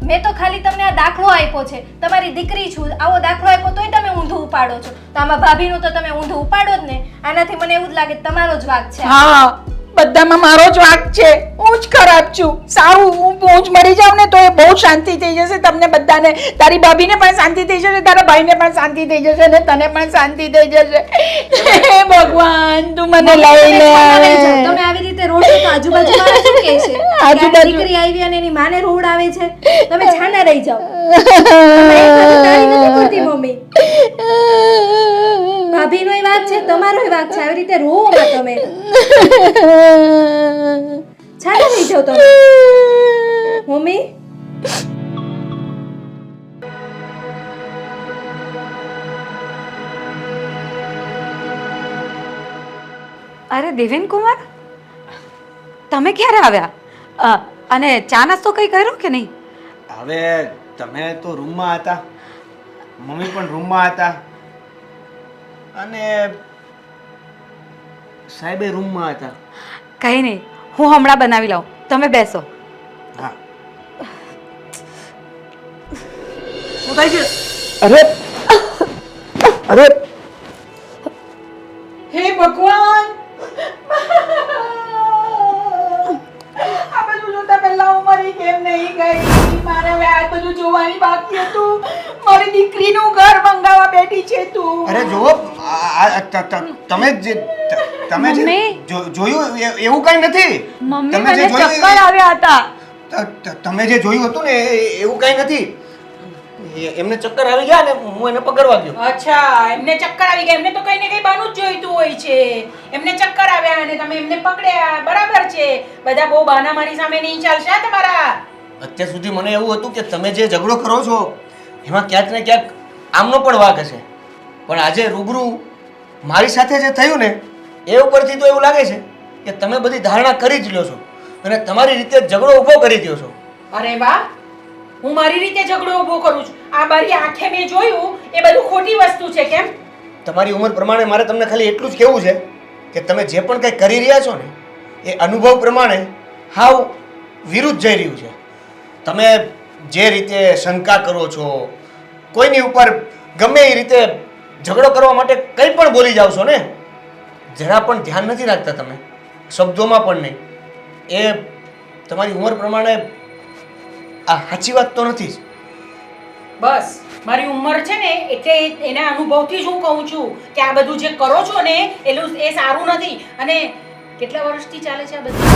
મેં તો ખાલી તમને આ દાખલો આપ્યો છે. તમારી દીકરી છું, આવો દાખલો આપ્યો તોય તમે ઊંધું ઉપાડો છો. તો આમાં ભાભીનું તો તમે ઊંધું ઉપાડો જ ને. આનાથી મને એવું જ લાગે કે તમારો જ વાંક છે. હા, બધામાં મારો જ વાંક છે. હું જ ખરાબ છું. સારું, હું જ મરી જાઉં ને તો એ બહુ શાંતિ થઈ જશે તમને બધાને. તારી ભાભીને પણ શાંતિ થઈ જશે, તારા ભાઈને પણ શાંતિ થઈ જશે ને તને પણ શાંતિ થઈ જશે. હે ભગવાન, તું મને લઈ લે. તમે આવી રીતે રોડો તો આજુબાજુમાં શું કહે છે? આજુબાજુ દીકરી આવી અને એની માને રોવડાવે છે. તમે છાના રહી જાઓ. તમે એક વખત તાળી નથી પડતી મમ્મી. ભાભીનોય વાંક છે, તમારોય વાંક છે. આવી રીતે રોવો માં તમે. છાના રહી જાઓ તમે મમ્મી. અરે દેવેન કુમાર, તમે ક્યારે આવ્યા? અને ચા નાસ્તો કઈ કર્યો કે નહીં? હવે તમે તો રૂમમાં હતા, મમ્મી પણ રૂમમાં હતા અને સાહેબે રૂમમાં હતા. કંઈ નહીં, હું હમણાં બનાવી લઉં. તમે બેસો. હા. શું થાય છે? અરે અરે હે ભગવાન, આ બધું જોતા પહેલા હું મરી કેમ નહીં ગઈ? મારે હવે આ બધું જોવાની બાકી હતું. મારી દીકરીનું ઘર મંગાવવા બેઠી છે તું. અરે જુઓ, તમે જે જોયું એવું કઈ નથી. મમ્મી, તમે જે મને જોયું ચક્કર આવ્યા હતા. તમે જે જોયું હતું ને એવું કઈ નથી. એમને ચક્કર આવી ગયા ને હું એને પકડવા ગયો. અચ્છા, એમને ચક્કર આવી ગયા. એમને તો કઈ ને કઈ બાનું જ જોઈતું હોય છે. એમને ચક્કર આવ્યા અને તમે એમને પકડ્યા. બરાબર છે. બધા બહુ બહાના મારી સામે નહીં ચાલશે આ તમારા. અત્યાર સુધી મને એવું હતું કે તમે જે ઝઘડો કરો છો એમાં ક્યાંક ને ક્યાંક આમનો પણ વાંક હશે, પણ આજે રૂબરૂ મારી સાથે જે થયું ને એ ઉપરથી તો એવું લાગે છે કે તમે બધી ધારણા કરી જ લ્યો છો અને તમારી રીતે ઝઘડો ઊભો કરી દો છો. અરે વાહ, હું મારી રીતે ઝઘડો ઊભો કરું છું. આ મારી આંખે મેં જોયું એ બધું ખોટી વસ્તુ છે. કેમ? તમારી ઉંમર પ્રમાણે મારે તમને ખાલી એટલું જ કહેવું છે કે તમે જે પણ કંઈ કરી રહ્યા છો ને એ અનુભવ પ્રમાણે હાવ વિરુદ્ધ જઈ રહ્યું છે. તમે જે રીતે શંકા કરો છો, કોઈની ઉપર ગમે એ રીતે ઝઘડો કરવા માટે કંઈ પણ બોલી જાઓ છો ને, જરા પણ ધ્યાન નથી રાખતા તમે, શબ્દોમાં પણ નહીં. એ તમારી ઉંમર પ્રમાણે આ સાચી વાત તો નથી જ. બસ મારી ઉંમર છે ને એટલે એના અનુભવથી જ હું કહું છું કે આ બધું જે કરો છો ને એ સારું નથી. અને કેટલા વર્ષથી ચાલે છે આ બધું?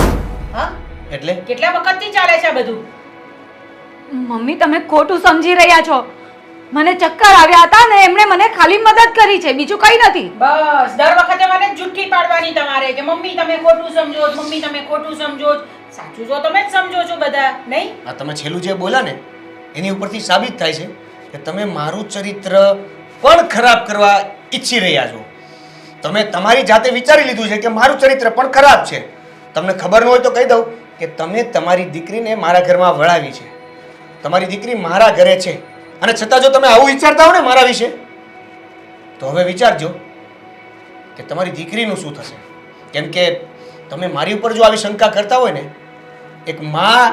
હા, એટલે કેટલા વખતથી ચાલે છે આ બધું? મમ્મી, તમે ખોટું સમજી રહ્યા છો. મને ચક્કર આવ્યા હતા ને એમણે મને ખાલી મદદ કરી છે, બીજું કંઈ નથી. બસ દર વખતે મને જ જુઠ્ઠી પાડવાની તમારે કે મમ્મી તમે ખોટું સમજો છો, મમ્મી તમે ખોટું સમજો છો. સાચું જો તમે જ સમજો છો બધા, નહીં? આ તમે છેલ્લું જે બોલ્યા ને એની ઉપરથી સાબિત થાય છે કે તમે મારું ચરિત્ર પણ ખરાબ કરવા ઈચ્છી રહ્યા છો. તમે તમારી જાતે વિચારી લીધું છે કે મારું ચરિત્ર પણ ખરાબ છે. તમને ખબર ન હોય તો કહી દઉં કે તમે તમારી દીકરીને મારા ઘરમાં વળાવી છે. તમારી દીકરી મારા ઘરે છે અને છતાં જો તમે આવું વિચારતા હો ને મારા વિશે તો હવે વિચારજો કે તમારી દીકરીનું શું થશે. કેમ કે તમે મારી ઉપર જો આવી શંકા કરતા હોય ને, એક માં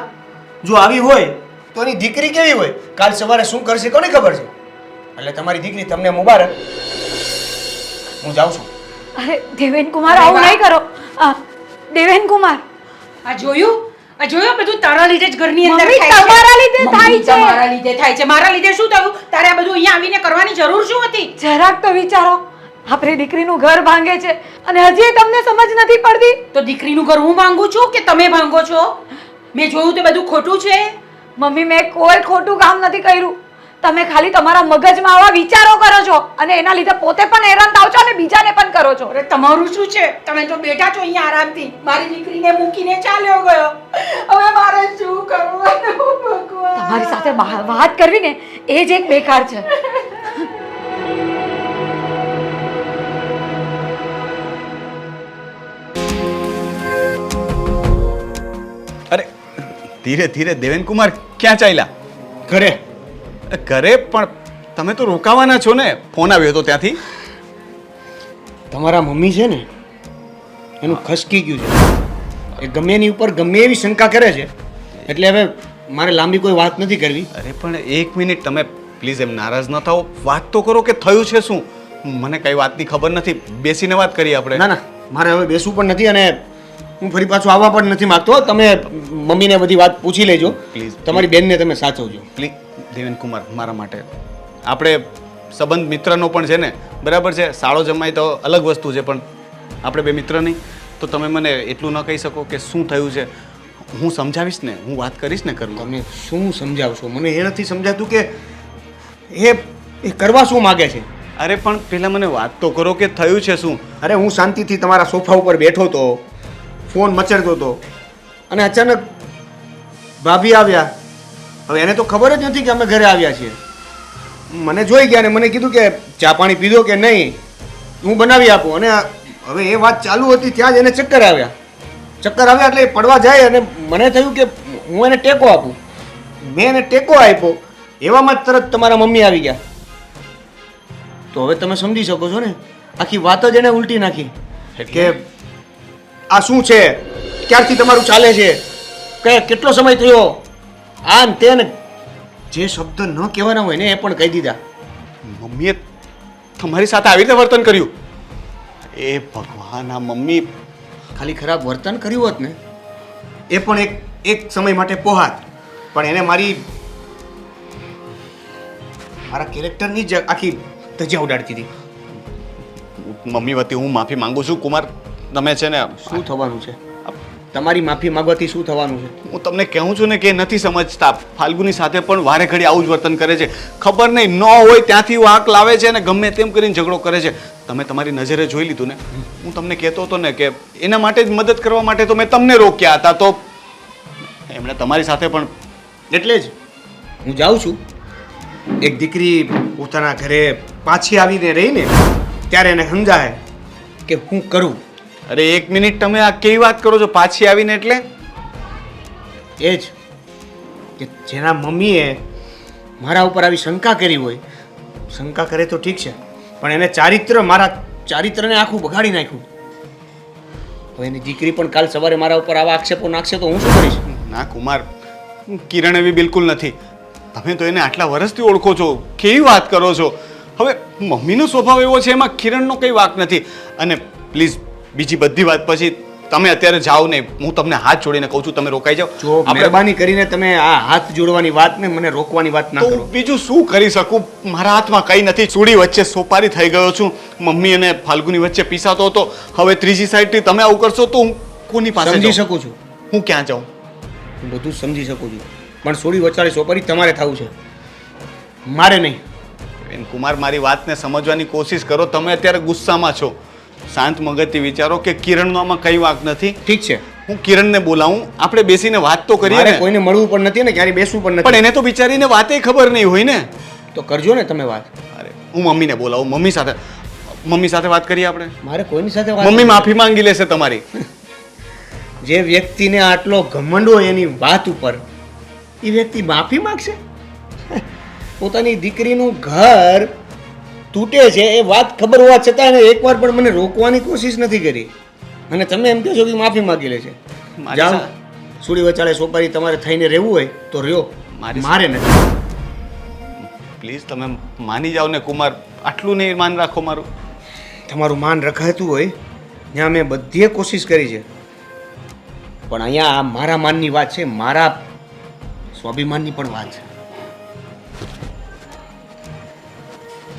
જો આવી હોય તો એની દીકરી કેવી હોય, કાલ સવારે શું કરશે કોને ખબર છે. એટલે તમારી દીકરી તમને મુબારક. હું જાઉં છું. અરે દેવેન કુમાર, આવું નહીં કરો. દેવેન કુમાર, આ જોયું બધું તારા લીધે જ ઘરની અંદર મમ્મી, થાય છે. તમારા લીધે મમ્મી, થાય છે. તમારા લીધે થાય છે. મારા લીધે શું થયું? તારે આ બધું અહીંયા આવીને કરવાની જરૂર શું હતી? જરાક તો વિચારો. આપણી દીકરીનું ઘર ભાંગે છે અને હજી તમને સમજ નથી પડતી. તો દીકરીનું ઘર હું ભાંગું છું કે તમે ભાંગો છો? મેં જોયું તે બધું ખોટું છે. મમ્મી, મેં કોઈ ખોટું કામ નથી કર્યું. તમે ખાલી તમારા મગજમાં આવા વિચારો કરો છો અને એના લીધે પોતે પણ હેરાન થાવ છો અને બીજાને પણ કરો છો. અરે તમારું શું છે? તમે તો બેઠા છો અહીંયા આરામથી. મારી દીકરીને મૂકીને ચાલ્યો ગયો. હવે મારે શું કરવાનું ભગવાન? તમારી સાથે વાત કરવી ને એ જ એક બેકાર છે. અરે ધીરે ધીરે દેવેનકુમાર, ક્યાં ચાલ્યા? ઘરે ઘરે? પણ તમે તો રોકાવાના છો ને? ફોન આવ્યો હતો ત્યાંથી. તમારા મમ્મી છે ને એનું ખસકી ગયું છે. એ ગમે એની ઉપર ગમે એવી શંકા કરે છે. એટલે હવે મારે લાંબી કોઈ વાત નથી કરવી. અરે પણ એક મિનિટ, તમે પ્લીઝ એમ નારાજ ન થાઓ. વાત તો કરો કે થયું છે શું. મને કઈ વાતની ખબર નથી. બેસીને વાત કરીએ આપણે. ના ના, મારે હવે બેસવું પણ નથી અને હું ફરી પાછું આવવા પણ નથી માંગતો. તમે મમ્મીને બધી વાત પૂછી લેજો. Please. તમારી બેનને તમે સાચવજો. પ્લીઝ દેવેન કુમાર, મારા માટે આપણે સંબંધ મિત્રનો પણ છે ને, બરાબર છે. સાળો જમાય તો અલગ વસ્તુ છે, પણ આપણે બે મિત્ર નહીં. તો તમે મને એટલું ન કહી શકો કે શું થયું છે? હું સમજાવીશ ને, હું વાત કરીશ ને ઘરમાં. તમે શું સમજાવશો? મને એ નથી સમજાતું કે એ કરવા શું માગે છે. અરે પણ પહેલાં મને વાત તો કરો કે થયું છે શું? અરે હું શાંતિથી તમારા સોફા ઉપર બેઠો હતો, ફોન મચડતો હતો અને અચાનક ભાભી આવ્યા. હવે એને તો ખબર જ નથી કે અમે ઘરે આવ્યા છીએ. મને જોઈ ગયા અને મને કીધું કે ચા પાણી પીધો કે નહીં, હું બનાવી આપું. અને હવે એ વાત ચાલુ હતી ત્યાં જ એને ચક્કર આવ્યા. ચક્કર આવ્યા એટલે એ પડવા જાય અને મને થયું કે હું એને ટેકો આપું. મેં એને ટેકો આપ્યો, એવામાં જ તરત તમારા મમ્મી આવી ગયા. તો હવે તમે સમજી શકો છો ને, આખી વાત જ એને ઉલટી નાખી કે આ શું છે, ક્યારથી તમારું ચાલે છે, કેટલો સમય થયો, આ ને તે ને. જે શબ્દ ન કહેવાના હોય ને એ પણ કહી દીધા. મમ્મીએ તમારી સાથે આવી રીતે વર્તન કર્યું? એ ભગવાન, આ મમ્મી ખાલી ખરાબ વર્તન કર્યું હોત ને એ પણ એક સમય માટે પોહાત, પણ એને મારા કેરેક્ટરની જ આખી ધજા ઉડાડતી હતી. મમ્મી વતી હું માફી માંગુ છું. કુમાર, તમે છે ને, શું થવાનું છે? તમારી માફી માંગવાથી શું થવાનું છે? હું તમને કહું છું ને કે નથી સમજતા. ફાલ્ગુની સાથે પણ વારે ઘડી આવું જ વર્તન કરે છે. ખબર નહીં, ન હોય ત્યાંથી વાંક લાવે છે અને ગમે તેમ કરીને ઝઘડો કરે છે. તમે તમારી નજરે જોઈ લીધું ને. હું તમને કહેતો હતો ને કે એના માટે જ મદદ કરવા માટે તો મેં તમને રોક્યા હતા, તો એમણે તમારી સાથે પણ. એટલે જ હું જાઉં છું. એક દીકરી પોતાના ઘરે પાછી આવીને રહીને ત્યારે એને સમજાય કે હું કરું. અરે એક મિનિટ, તમે આ કેવી વાત કરો છો? પાછી આવીને એટલે એ જ કે જેના મમ્મીએ મારા ઉપર આવી શંકા કરી હોય. શંકા કરે તો ઠીક છે, પણ એને મારા ચારિત્રને આખું બગાડી નાખ્યું. હવે એની દીકરી પણ કાલ સવારે મારા ઉપર આવા આક્ષેપો નાખશે તો હું શું કરીશ? ના કુમાર, કિરણ એવી બિલકુલ નથી. તમે તો એને આટલા વર્ષથી ઓળખો છો. કેવી વાત કરો છો? હવે મમ્મીનો સ્વભાવ એવો છે, એમાં કિરણનો કંઈ વાંક નથી. અને પ્લીઝ બીજી બધી વાત પછી તમે અત્યારે જાઓ નહીં. હું તમને હાથ જોડીને કહું છું, તમે રોકાઈ જાઓ. જો મહેરબાની કરીને તમે આ હાથ જોડવાની વાત ને મને રોકવાની વાત ના તો કરો. બીજું શું કરી શકું? મારા હાથમાં કંઈ નથી. ચૂડી વચ્ચે સોપારી થઈ ગયો છું. મમ્મી અને ફાલ્ગુની વચ્ચે પીસાતો હતો. હવે ત્રીજી સાઈડથી તમે આવું કરશો તો હું કોની પાસે સમજી જાઉં? શકું છું, હું ક્યાં જાઉં? હું બધું જ સમજી શકું છું, પણ સોડી વચાળી સોપારી તમારે થવું છે, મારે નહીં. બેન કુમાર, મારી વાતને સમજવાની કોશિશ કરો. તમે અત્યારે ગુસ્સામાં છો. શાંત મગજથી વિચારો કે કિરણનો આમાં કઈ વાંક નથી. ઠીક છે, હું કિરણને બોલાવું, આપણે બેસીને વાત તો કરીએ મારે ને. કોઈને મળવું પણ નથી ને ક્યારે બેસવું પણ પણ નથી. એને તો બિચારીને વાતે ખબર નહીં હોય ને. તો કરજો ને તમે વાત. અરે હું મમ્મીને બોલાવું. મમ્મી સાથે વાત કરીએ આપણે. મારે કોઈની સાથે વાત મમ્મી નથી. માફી માંગી લેશે તમારી. જે વ્યક્તિને આટલો ઘમંડ હોય એની વાત ઉપર, એ વ્યક્તિ માફી માંગશે? પોતાની દીકરીનું ઘર તૂટે છે એ વાત ખબર હોવા છતાં એને એકવાર પણ મને રોકવાની કોશિશ નથી કરી, અને તમે એમ કહો છો કે માફી માંગી લે છે. મારી જાઓ, સા- સુડી વચાળે સોપારી તમારે થઈને રહેવું હોય તો રહ્યો, મારે નથી. પ્લીઝ તમે માની જાઓ ને કુમાર. આટલું નહીં માન રાખો મારું. તમારું માન રખાતું હોય ત્યાં મેં બધીએ કોશિશ કરી છે, પણ અહીંયા આ મારા માનની વાત છે, મારા સ્વાભિમાનની પણ વાત છે.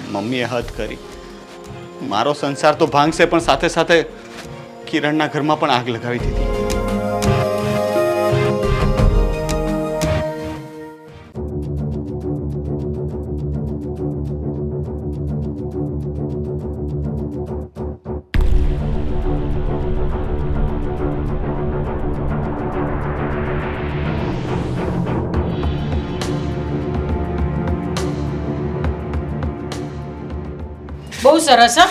મમ્મીએ હદ કરી. મારો સંસાર તો ભાંગશે, પણ સાથે સાથે કિરણના ઘરમાં પણ આગ લગાવી દીધી. બહુ સરસ હા.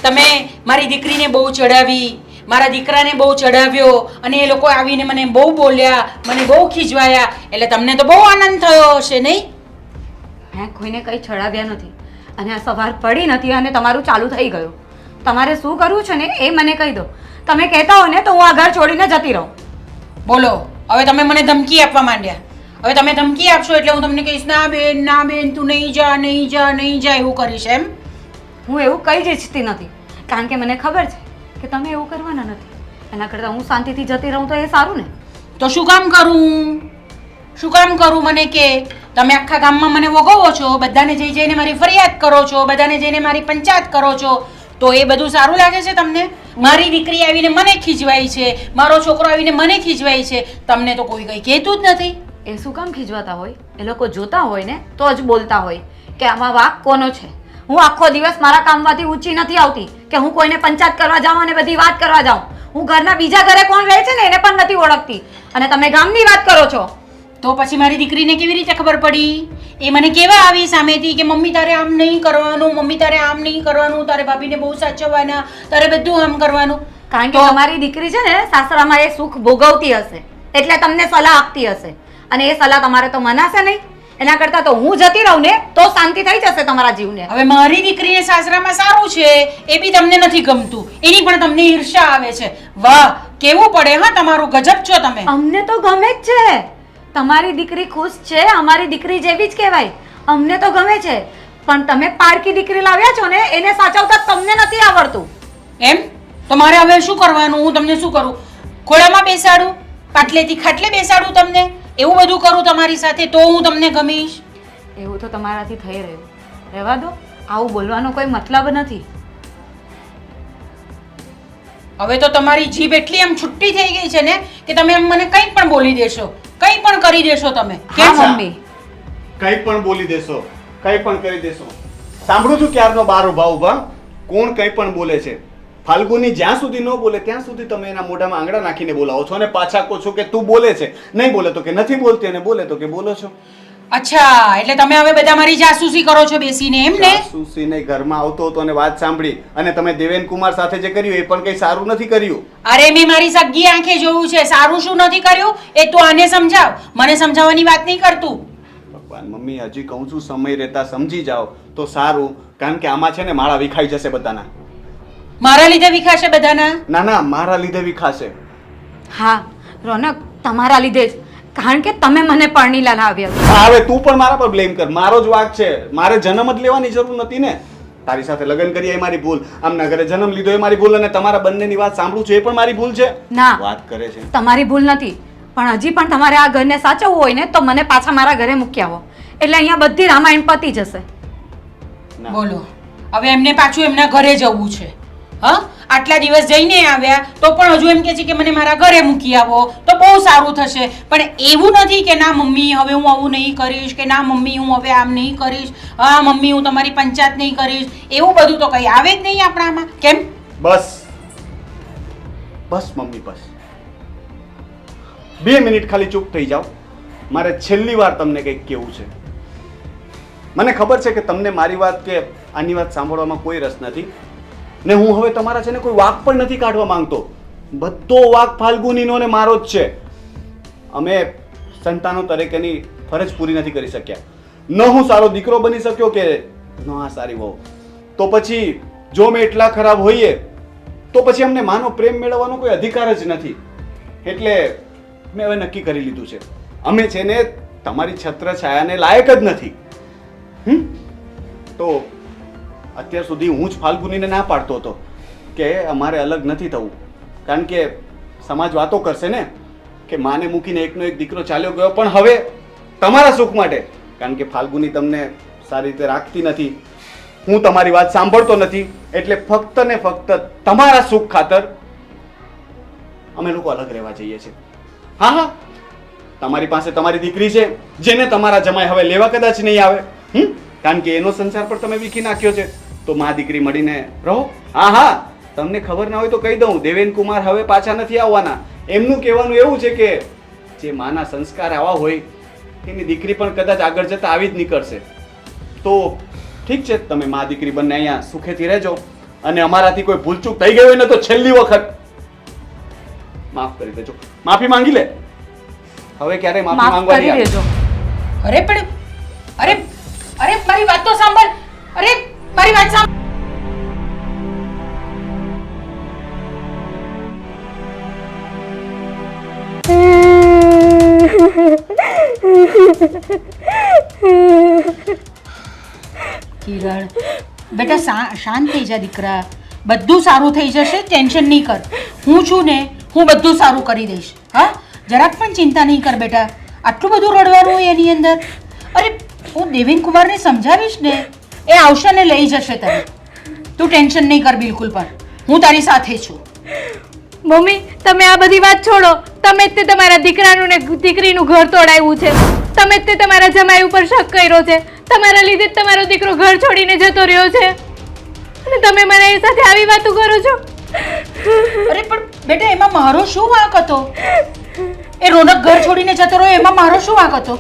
તમે મારી દીકરીને બહુ ચડાવી, મારા દીકરાને બહુ ચડાવ્યો, અને એ લોકો આવીને મને બહુ બોલ્યા, મને બહુ ખીજવાયા, એટલે તમને તો બહુ આનંદ થયો હશે નહીં? મેં કોઈને કંઈ ચડાવ્યા નથી, અને આ સવાર પડી નથી અને તમારું ચાલુ થઈ ગયું. તમારે શું કરવું છે ને એ મને કહી દો. તમે કહેતા હો ને તો હું આ ઘર છોડીને જતી રહું. બોલો, હવે તમે મને ધમકી આપવા માંડ્યા. હવે તમે ધમકી આપશો એટલે હું તમને કહીશ ના બેન તું નહીં જા નહીં જા નહીં જા એવું કરીશ એમ? હું એવું કંઈ જ ઈચ્છતી નથી, કારણ કે મને ખબર છે કે તમે એવું કરવાના નથી. એના કરતાં હું શાંતિથી જતી રહું તો એ સારું ને. તો શું કામ કરું મને કે તમે આખા ગામમાં મને વગોવો છો, બધાને જઈને મારી ફરિયાદ કરો છો, બધાને જઈને મારી પંચાયત કરો છો, તો એ બધું સારું લાગે છે તમને? મારી દીકરી આવીને મને ખીજવાય છે, મારો છોકરો આવીને મને ખીજવાય છે, તમને તો કોઈ કંઈ કહેતું જ નથી. એ શું કામ ખીજવાતા હોય? એ લોકો જોતા હોય ને તો જ બોલતા હોય કે આમાં વાંક કોનો છે. હું આખો દિવસ મારા કામમાંથી ઊંચી નથી આવતી કે હું કોઈને પંચાયત કરવા જાઉં અને બધી વાત કરવા જાઉં. હું ઘરના બીજા ઘરે કોણ રહે છે ને એને પણ નથી ઓળખતી, અને તમે ગામની વાત કરો છો. તો પછી મારી દીકરીને કેવી રીતે ખબર પડી? એ મને કેવા આવી સામેથી કે મમ્મી તારે આમ નહીં કરવાનું, મમ્મી તારે આમ નહીં કરવાનું, તારે ભાભીને બહુ સાચવવાના, તારે બધું આમ કરવાનું. કારણ કે તમારી દીકરી છે ને સાસરામાં એ સુખ ભોગવતી હશે એટલે તમને સલાહ આપતી હશે, અને એ સલાહ તમારે તો મનાશે નહીં. એના કરતાં તો હું જતી રહું ને તો શાંતિ થઈ જશે તમારા જીવને. હવે મારી દીકરીને સાસરામાં સારું છે એ બી તમને નથી ગમતું, એની પણ તમને ઈર્ષા આવે છે. વાહ, કેવું પડે હા તમારું, ગજબ છો તમે. અમને તો ગમે જ છે, તમારી દીકરી ખુશ છે, અમારી દીકરી જેવી જ કહેવાય. અમને તો ગમે છે, પણ તમે પારકી દીકરી લાવ્યા છો ને એને સાચવતા તમને નથી આવડતું. એમ? તો મારે હવે શું કરવાનું? હું તમને શું કરું? ખોળામાં બેસાડું, પાટલેથી ખાટલે બેસાડું તમને? એવું બધું કરું તમારી સાથે તો હું તમને ગમીશ? એવું તો તમારાથી થઈ રહ્યું, રહેવા દો. આવું બોલવાનો કોઈ મતલબ નથી. હવે તો તમારી જીભ એટલી આમ છુટ્ટી થઈ ગઈ છે ને કે તમે આમ મને કંઈ પણ બોલી દેશો, કંઈ પણ કરી દેશો તમે. કેમ મમ્મી? કંઈ પણ બોલી દેશો, કંઈ પણ કરી દેશો. સાંભળું છું ક્યારનો બાર ઉભા કોણ કંઈ પણ બોલે છે. ફાલ્ગુની જ્યાં સુધી ન બોલે ત્યાં સુધી તમે એના મોઢામાં આંગળા નાખીને બોલાવો છો અને પાછા કહો છો કે તું બોલે છે, નહીં બોલે તો કે નથી બોલતી, અને બોલે તો કે બોલો છો. અચ્છા, એટલે તમે હવે બધા મારી જાસૂસી કરો છો બેસીને, એમ ને? જાસૂસીને ઘરમાં આવતો હતો અને વાત સાંભળી, અને તમે દેવેન કુમાર સાથે જે કર્યું એ પણ કંઈ સારું નથી કર્યું. અરે મેં મારી સગી આંખે જોયું છે. સારું શું નથી કર્યું એ તું આને સમજાવ, મને સમજાવવાની વાત નહીં કરતું. ભગવાન, મમ્મી હજી કહું છું સમય રહેતા સમજી જાઓ તો સારું, કારણ કે આમાં છે ને માળા વિખાઈ જશે બધાના. મારા લીધે વિખાશે બધાના? ના ના, મારા લીધે વિખાશે. હા રોનક, તમારા લીધે જ, કારણ કે તમે મને પરણીલા લાવ્યા. હા, હવે તું પણ મારા પર બ્લેમ કર. મારો જ વાંક છે, મારે જન્મ જ લેવાની જરૂર નથી ને. તારી સાથે લગ્ન કરી એ મારી ભૂલ, આમના ઘરે જન્મ લીધો એ મારી ભૂલ, અને તમારા બંનેની વાત સાંભળું છું એ પણ મારી ભૂલ છે. ના, વાત કરે છે. તમારી ભૂલ નથી, પણ હજી પણ તમારે આ ઘરને સાચવવું હોય ને તો મને પાછા મારા ઘરે મૂકી આવો, એટલે અહીંયા બધી રામાયણ પતી જશે. ના. બોલો, હવે એમને પાછું એમના ઘરે જવું છે? હા, આટલા દિવસ જઈને આવ્યા તો પણ હજુ એમ કે છે કે મને મારા ઘરે મૂકી આવો તો બહુ સારું થશે. પણ એવું નથી કે ના મમ્મી હવે હું આવું નહીં કરીશ, કે ના મમ્મી હું હવે આમ નહીં કરીશ, હા મમ્મી હું તમારી પંચાયત નહીં કરીશ, એવું બધું તો કંઈ આવે જ નહીં આપણામાં. કેમ? બસ બસ મમ્મી, બસ 2 મિનિટ ખાલી ચૂપ થઈ જાઓ. મારે છેલ્લી વાર તમને કંઈક કહેવું છે. મને ખબર છે કે તમને મારી વાત કે આની વાત સાંભળવામાં કોઈ રસ નથી, ને હું હવે તમારા છે ને કોઈ વાક પણ નથી કાઢવા માંગતો. બધો વાક ફાલ્ગુનીનો ને મારો જ છે. અમે સંતાનો તરીકેની ફરજ પૂરી નથી કરી શક્યા. ન હું સારો દીકરો બની શક્યો કે ન આ સારી વહુ. તો પછી જો મેં એટલા ખરાબ હોઈએ તો પછી અમને માનો પ્રેમ મેળવવાનો કોઈ અધિકાર જ નથી. એટલે મેં હવે નક્કી કરી લીધું છે, અમે છે ને તમારી છત્ર છાયાને લાયક જ નથી. તો અત્યાર સુધી હું જ ફાલ્ગુનીને ના પાડતો હતો કે અમારે અલગ નથી થવું, કારણ કે સમાજ વાતો કરશે ને કે માને મૂકીને એકનો એક દીકરો ચાલ્યો ગયો. પણ હવે તમારા સુખ માટે, કારણ કે ફાલ્ગુની તમને સારી રીતે રાખતી નથી, હું તમારી વાત સાંભળતો નથી, એટલે ફક્ત ને ફક્ત તમારા સુખ ખાતર અમે લોકો અલગ રહેવા જઈએ છીએ. હા હા, તમારી પાસે તમારી દીકરી છે જેને તમારા જમાઈ હવે લેવા કદાચ નહીં આવે, કારણ કે એનો સંસાર પર તમે વીખી નાખ્યો છે. તો મા દીકરી મળીને રહો. હા હા, તમને ખબર ના હોય તો કહી દઉં, દેવેન કુમાર હવે પાછા નથી આવવાના. એમનું કહેવાનું એવું છે કે જે માના સંસ્કાર આવા હોય એની દીકરી પણ કદાચ આગળ જતા આવી જ નીકળશે. તો ઠીક છે, તમે મા દીકરી બંને અહીંયા સુખેથી રહેજો, અને અમારાથી કોઈ ભૂલચૂક થઈ ગઈ હોય ને તો છેલ્લી વખત માફ કરી દેજો. માફી માંગી લે, હવે ક્યારે માફી માફ માંગવાની કરી આવે? દેજો. અરે પણ અરે અરે મારી વાત તો સાંભળ. અરે મારી વાત સાંભળ. કિરણ બેટા શાંત થઈ જા દીકરા, બધું સારું થઈ જશે, ટેન્શન નહીં કર. હું છું ને, હું બધું સારું કરી દઈશ. હા, જરાક પણ ચિંતા નહીં કર બેટા. આટલું બધું રડવાનું હોય એની અંદર? અરે હું દેવેન કુમારને સમજાવીશ ને, એ આવશે ને લઈ જશે તને. તું ટેન્શન નહીં કર બિલકુલ પણ, હું તારી સાથે છું. મમ્મી તમે આ બધી વાત છોડો. તમે જ તે તમારા દીકરાનું ને દીકરીનું ઘર તોડાવ્યું છે. તમે જ તે તમારા જમાઈ ઉપર શક કર્યો છે. તમારા લીધે જ તમારો દીકરો ઘર છોડીને જતો રહ્યો છે અને તમે મારા એ સાથે આવી વાતો કરો છો. અરે પણ બેટા એમાં મારો શું વાંક હતો? એ રોનક ઘર છોડીને જતો રહ્યો એમાં મારો શું વાંક હતો?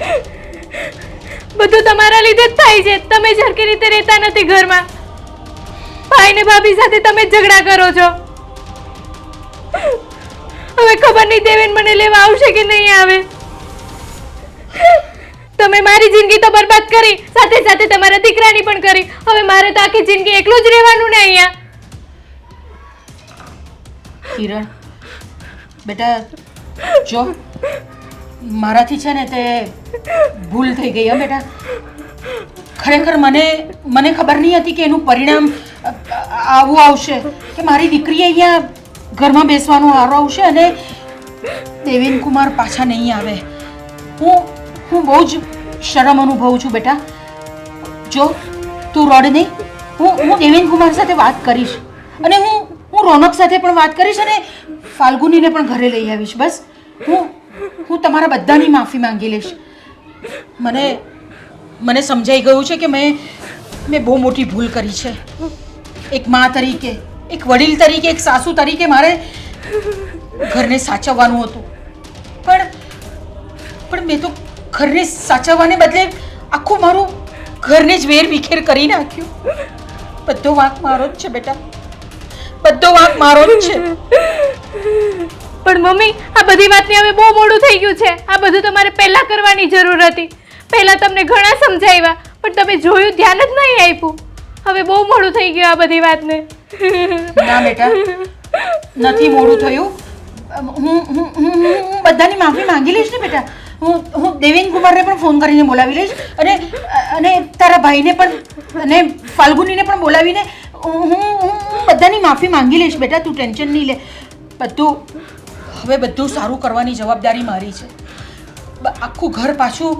બધું તમારા લીધે જ થાય છે. તમે સરખી રીતે રહેતા નથી ઘરમાં. ભાઈ ને ભાભી સાથે તમે જ ઝઘડા કરો છો. હવે ખબર નહીં દેવેન મને લેવા આવશે કે નહીં આવે. તમે મારી જિંદગી તો બરબાદ કરી, સાથે સાથે તમારા દીકરાની પણ કરી. હવે મારે તો આખી જિંદગી એકલું જ રહેવાનું ને અહીંયા. કિરણ બેટા જો, મારાથી છે ને તે ભૂલ થઈ ગઈ. હા બેટા, ખરેખર મને ખબર નહીં હતી કે એનું પરિણામ આવું આવશે, કે મારી દીકરી અહીંયા ઘરમાં બેસવાનો વારો આવશે અને દેવેન કુમાર પાછા નહીં આવે. હું બહુ જ શરમ અનુભવું છું બેટા. જો તું રડ નહીં, હું દેવેન કુમાર સાથે વાત કરીશ અને હું રોનક સાથે પણ વાત કરીશ અને ફાલ્ગુનીને પણ ઘરે લઈ આવીશ. બસ હું તમારા બધાની માફી માંગી લઈશ. મને સમજાઈ ગયું છે કે મેં બહુ મોટી ભૂલ કરી છે. એક મા તરીકે, એક વડીલ તરીકે, એક સાસુ તરીકે મારે ઘરને સાચવવાનું હતું, પણ મેં તો ઘરને સાચવવાને બદલે આખું મારું ઘરને જ વેર વિખેર કરી નાખ્યું. બધો વાંક મારો જ છે બેટા, બધો વાંક મારો જ છે. પણ મમ્મી આ બધી વાતની હવે બહુ મોડું થઈ ગયું છે. આ બધું તમારે પહેલા કરવાની જરૂર હતી. પહેલા તમને ઘણા સમજાવ્યા પણ તમે જોયું, ધ્યાન જ નહીં આપ્યું. હવે બહુ મોડું થઈ ગયું આ બધી વાતને. ના બેટા, નથી મોડું થયું. હું બધાની માફી માંગી લઈશ ને બેટા. હું દેવેન કુમારને પણ ફોન કરીને બોલાવી લઈશ અને તારા ભાઈને પણ અને ફાલ્ગુનીને પણ બોલાવીને હું બધાની માફી માંગી લઈશ બેટા. તું ટેન્શન નહીં લે. હવે બધું સારું કરવાની જવાબદારી મારી છે. આખું ઘર પાછું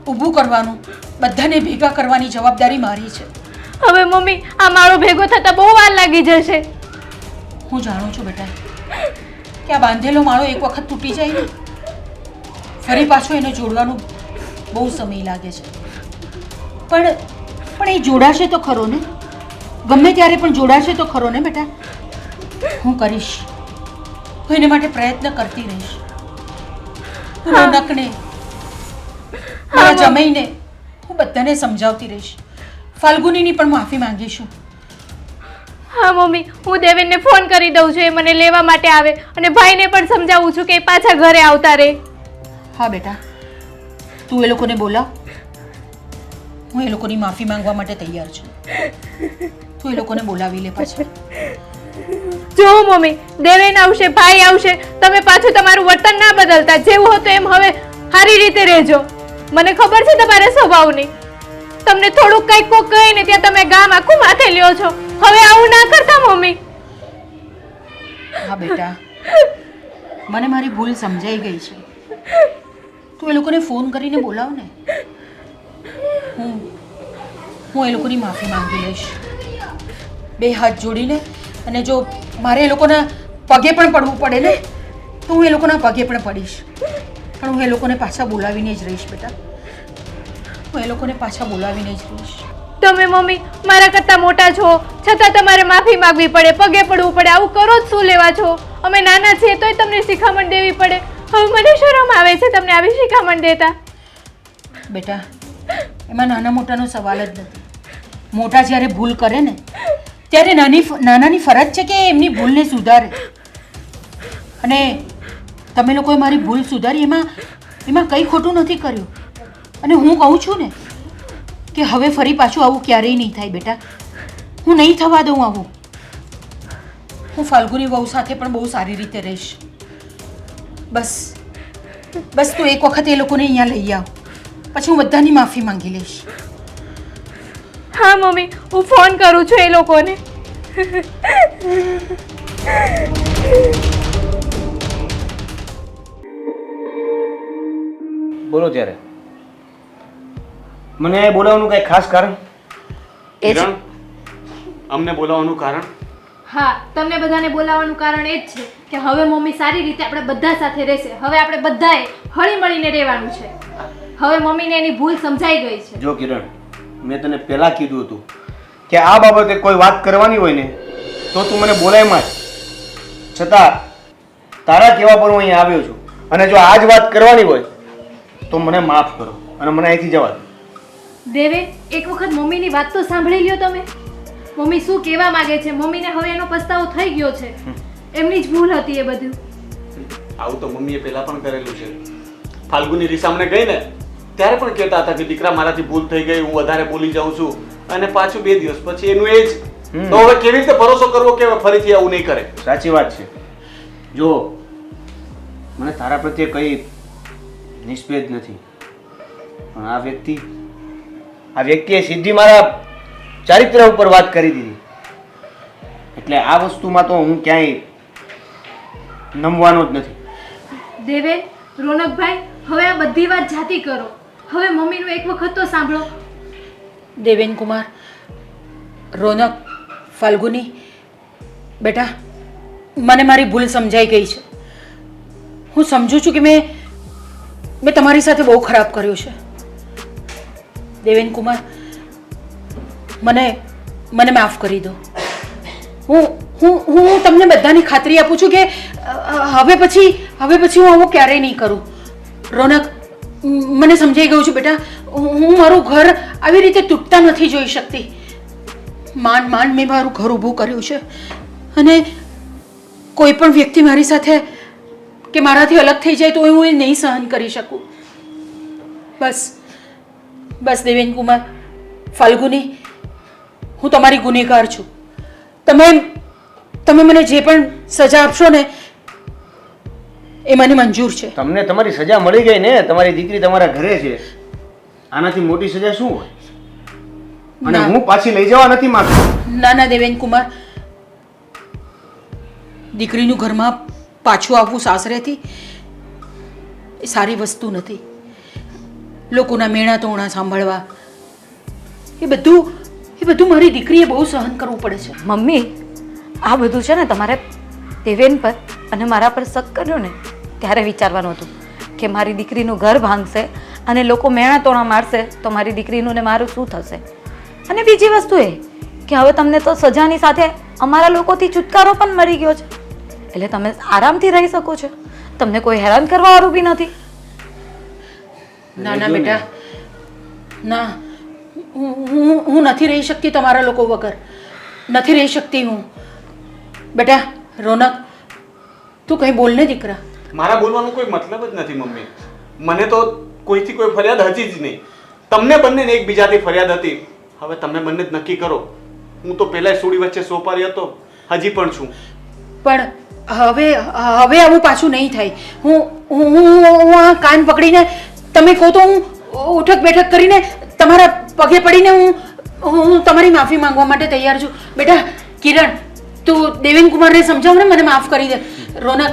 ઊભું કરવાનું, બધાને ભેગા કરવાની જવાબદારી મારી છે. હવે મમ્મી આ માળો ભેગો થતા બહુ વાર લાગી જશે. હું જાણું છું બેટા કે આ બાંધેલો માળો એક વખત તૂટી જાય ને ફરી પાછો એને જોડવાનું બહુ સમય લાગે છે. પણ એ જોડાશે તો ખરો ને, ગમે ત્યારે પણ જોડાશે તો ખરો ને બેટા. હું કરીશ, હું એને માટે પ્રયત્ન કરતી રહીશ. રોનકને, મારા જમાઈને હું બધાને સમજાવતી રહીશ. ફાલ્ગુનીની પણ માફી માંગીશું. હા મમ્મી, હું દેવેનને ફોન કરી દઉં છું, એ મને લેવા માટે આવે અને ભાઈને પણ સમજાવું છું કે એ પાછા ઘરે આવતા રહે. હા બેટા, તું એ લોકોને બોલાવ. હું એ લોકોની માફી માંગવા માટે તૈયાર છું. તું એ લોકોને બોલાવી લે પાછા. જો મમ્મી, દેવેન આવશે, ભાઈ આવશે, તમે પાછું તમારું વર્તન ના બદલતા. જેવું હતું એમ હવે સારી રીતે રહેજો. મને ખબર છે તમારા સ્વભાવની. તમને થોડુંક કંઈક કોક કહીને ત્યાં તમે ગામ આખું માથે લ્યો છો. હવે આવું ના કરતા મમ્મી. હા બેટા, મને મારી ભૂલ સમજાઈ ગઈ છે. તું એ લોકોને ફોન કરીને બોલાવ ને. હું એ લોકોની માફી માંગી લઈશ બે હાથ જોડીને. અને જો મારે એ લોકોના પગે પણ પડવું પડે ને તો હું એ લોકોના પગે પણ પડીશ. પણ હું એ લોકોને પાછા બોલાવીને જ રહીશ બેટા. હું એ લોકોને પાછા બોલાવીને જ રહીશ. તમે મમ્મી મારા કરતા મોટા છો છતાં તમારે માફી માંગવી પડે, પગે પડવું પડે. આવું કરો જ શું લેવા છો? અમે નાના છીએ તોય તમને શિખામણ દેવી પડે. હવે મને શરમ આવે છે તમને આવી શિખામણ દેતા. બેટા, એમાં નાના મોટાનો સવાલ જ નથી. મોટા જ્યારે ભૂલ કરે ને ત્યારે નાનાની ફરજ છે કે એમની ભૂલને સુધારે. અને તમે લોકોએ મારી ભૂલ સુધારી, એમાં કંઈ ખોટું નથી કર્યું. અને હું કહું છું ને કે હવે ફરી પાછું આવું ક્યારેય નહીં થાય બેટા. હું નહીં થવા દઉં આવું. હું ફાલ્ગુની વહુ સાથે પણ બહુ સારી રીતે રહીશ. બસ તું એક વખત એ લોકોને અહીંયા લઈ આવ. પછી હું બધાની માફી માંગી લઈશ. હા મમ્મી, હું ફોન કરું છું એ લોકોને. બોલો ત્યારે મને બોલાવવાનું કઈ ખાસ કારણ? કિરણ, અમને બોલાવવાનું કારણ? હા, તમને બધાને બોલાવવાનું કારણ એ જ છે કે હવે મમ્મી સારી રીતે આપણે બધા સાથે રહેશે. હવે આપણે બધાએ હળી મળીને રહેવાનું છે. હવે મમ્મીને એની ભૂલ સમજાઈ ગઈ છે. જો કિરણ, મેં તને પહેલા કીધું હતું કે આ બાબતે કોઈ વાત કરવાની હોય ને તો તું મને બોલાયમાં જ. છતાં તારા કહેવા પર હું અહીંયા આવ્યો છું અને જો આ જ વાત કરવાની હોય તો મને માફ કરો અને મને અહીંથી જવા દો. દેવે, એક વખત મમ્મીની વાત તો સાંભળી લ્યો તમે. મમ્મી શું કહેવા માંગે છે. મમ્મીને હવે એનો પસ્તાવો થઈ ગયો છે. એમની જ ભૂલ હતી એ બધું. આવું તો મમ્મીએ પહેલા પણ કરેલું છે. ફાલ્ગુની રીસામને ગઈ ને ત્યારે પણ કહેતા હતા કે દીકરા મારાથી ભૂલ થઈ ગઈ, હું વધારે બોલી જાઉં છું, અને પાછું 2 દિવસ પછી એનું એ જ. તો હવે કેવી રીતે ભરોસો કરવો કે ફરીથી આવું નહીં કરે? સાચી વાત છે. જો મને તારા પ્રત્યે કઈ નિસ્પેદ નથી, પણ આ વ્યક્તિએ સીધી મારા ચારિત્ર ઉપર વાત કરી દીધી. એટલે આ વસ્તુમાં તો હું ક્યાંય નમવાનો જ નથી. દેવે, રોનકભાઈ, હવે આ બધી વાત જાતી કરો. હવે મમ્મીનું એક વખત તો સાંભળો. દેવેન કુમાર, રોનક, ફાલ્ગુની, બેટા મને મારી ભૂલ સમજાઈ ગઈ છે. હું સમજુ છું કે મેં તમારી સાથે બહુ ખરાબ કર્યું છે. દેવેન કુમાર, મને માફ કરી દો. હું તમને બધાની ખાતરી આપું છું કે હવે પછી હું આવું ક્યારેય નહીં કરું. રોનક, મને સમજાઈ ગયું છે બેટા. હું મારું ઘર આવી રીતે તૂટતા નથી જોઈ શકતી. માંડ મેં મારું ઘર ઊભું કર્યું છે અને કોઈ પણ વ્યક્તિ મારી સાથે કે મારાથી અલગ થઈ જાય તો હું એ નહીં સહન કરી શકું. બસ દેવેન કુમાર, ફાલ્ગુની, હું તમારી ગુનેગાર છું. તમે મને જે પણ સજા આપશો ને એ મને મંજૂર છે. તમને તમારી સજા મળી ગઈ ને, તમારી દીકરી તમારા ઘરે છે. આનાથી મોટી સજા શું હોય? અને હું પાછી લઈ જવા નથી માંગતો. ના દેવેન કુમાર, દીકરીનું ઘરમાં પાછું આવવું સાસરેથી એ સારી વસ્તુ નથી. લોકોના મેણા તોણા સાંભળવા એ બધું મારી દીકરીએ બહુ સહન કરવું પડે છે. મમ્મી, આ બધું છે ને તમારે દેવેન પર અને મારા પર શક કર્યો ને ત્યારે વિચારવાનું હતું કે મારી દીકરીનું ઘર ભાંગશે અને લોકો મેણા તોણા મારશે તો મારી દીકરીનું ને મારું શું થશે. અને બીજી વસ્તુ એ કે હવે તમને તો સજાની સાથે અમારા લોકોથી છુટકારો પણ મળી ગયો છે, એટલે તમે આરામથી રહી શકો છો. તમને કોઈ હેરાન કરવાવાળું બી નથી. ના બેટા, ના, હું નથી રહી શકતી તમારા લોકો વગર. નથી રહી શકતી હું. બેટા રોનક, તું કંઈ બોલ ને દીકરા. મારા બોલવાનો કોઈ મતલબ જ નથી મમ્મી. મને તો કોઈથી કોઈ ફરિયાદ હતી જ નહીં. તમને બંનેને એકબીજાથી ફરિયાદ હતી. હવે તમે બંને જ નક્કી કરો. હું તો પહેલાય સોડી વચ્ચે સોપારી હતો, હજી પણ છું. પણ હવે આવું પાછું નહીં થાય. હું આ કાન પકડીને તમે કહો તો હું ઉઠક બેઠક કરીને તમારા પગે પડીને હું તમારી માફી માંગવા માટે તૈયાર છું. બેટા કિરણ, તું દેવેન કુમારને સમજાવ ને મને માફ કરી દે. રોનક,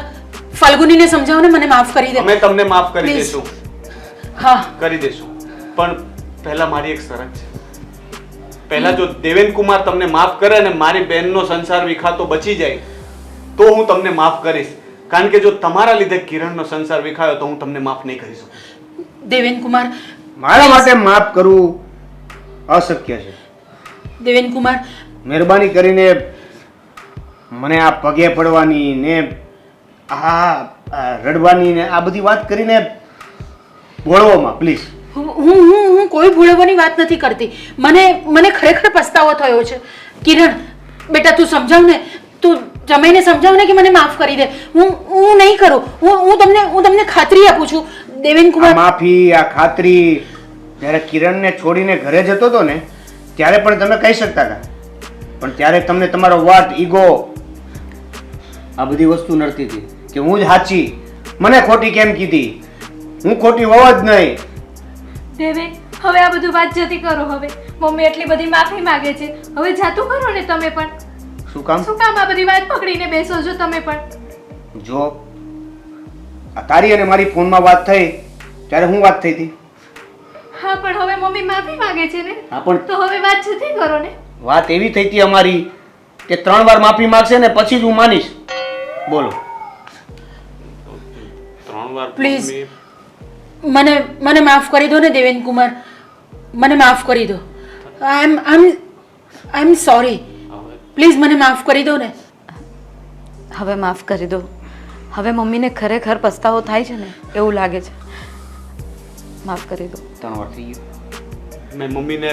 ફાલ્ગુનીને સમજાવ ને મને માફ કરી દે. અમે તમને માફ કરી દેશું. હા, કરી દેશું. પણ પહેલા મારી એક શરત છે. પહેલા જો દેવેન કુમાર તમને માફ કરે અને મારી બહેનનો સંસાર વિખાતો બચી જાય તો હું તમને માફ કરીશ. કારણ કે જો તમારા લીધે કિરણનો સંસાર વિખાયો તો હું તમને માફ નહીં કરી શકું. દેવેન કુમાર, મારા માટે માફ કરવું અશક્ય છે. દેવેન કુમાર, મહેરબાની કરીને મને આ પગે પડવાની ને આ રડવાની ને આ બધી વાત કરીને બોલવામાં પ્લીઝ. હું કોઈ ભૂલવાની વાત નથી કરતી. મને ખરેખર પસ્તાવો થયો છે. કિરણ બેટા, તું સમજાવ ને, તું જમાઈને સમજાવ ને કે મને માફ કરી દે. હું નહીં કરું. હું તમને ખાતરી આપું છું દેવેન કુમાર. માફી, આ ખાતરી, જ્યારે કિરણને છોડીને ઘરે જતો હતો ને ત્યારે પણ તમે કહી શકતા હતા, પણ ત્યારે તમને તમારો વાટ, ઈગો, આ બધી વસ્તુ નડતી હતી કે હું જ સાચી, મને ખોટી કેમ કીધી, હું ખોટી હોવ જ નહીં. દેવેન હવે આ બધું વાત જતી કરો. હવે મમ્મી એટલી બધી માફી માંગે છે, હવે જાતું કરો ને તમે પણ. શું કામ? શું કામ આ બધી વાત પકડીને બેસો છો તમે પણ? જો આ તારી અને મારી ફોનમાં વાત થઈ ત્યારે હું વાત થઈ હતી. હા પણ હવે મમ્મી માફી માંગે છે ને, હા પણ તો હવે વાત જતી કરો ને. વાત એવી થઈ હતી અમારી કે 3 વાર માફી માંગશે ને પછી જ હું માનીશ. બોલો. 3 વાર Please. મમ્મી, મને માફ કરી દો ને દેવેન કુમાર, મને માફ કરી દો. આઈ એમ સોરી. હવે પ્લીઝ મને માફ કરી દો ને. હવે માફ કરી દો. હવે મમ્મીને ખરેખર પસ્તાવો થાય છે ને એવું લાગે છે. માફ કરી દો. 3 વાર થઈ ગયું. મેં મમ્મીને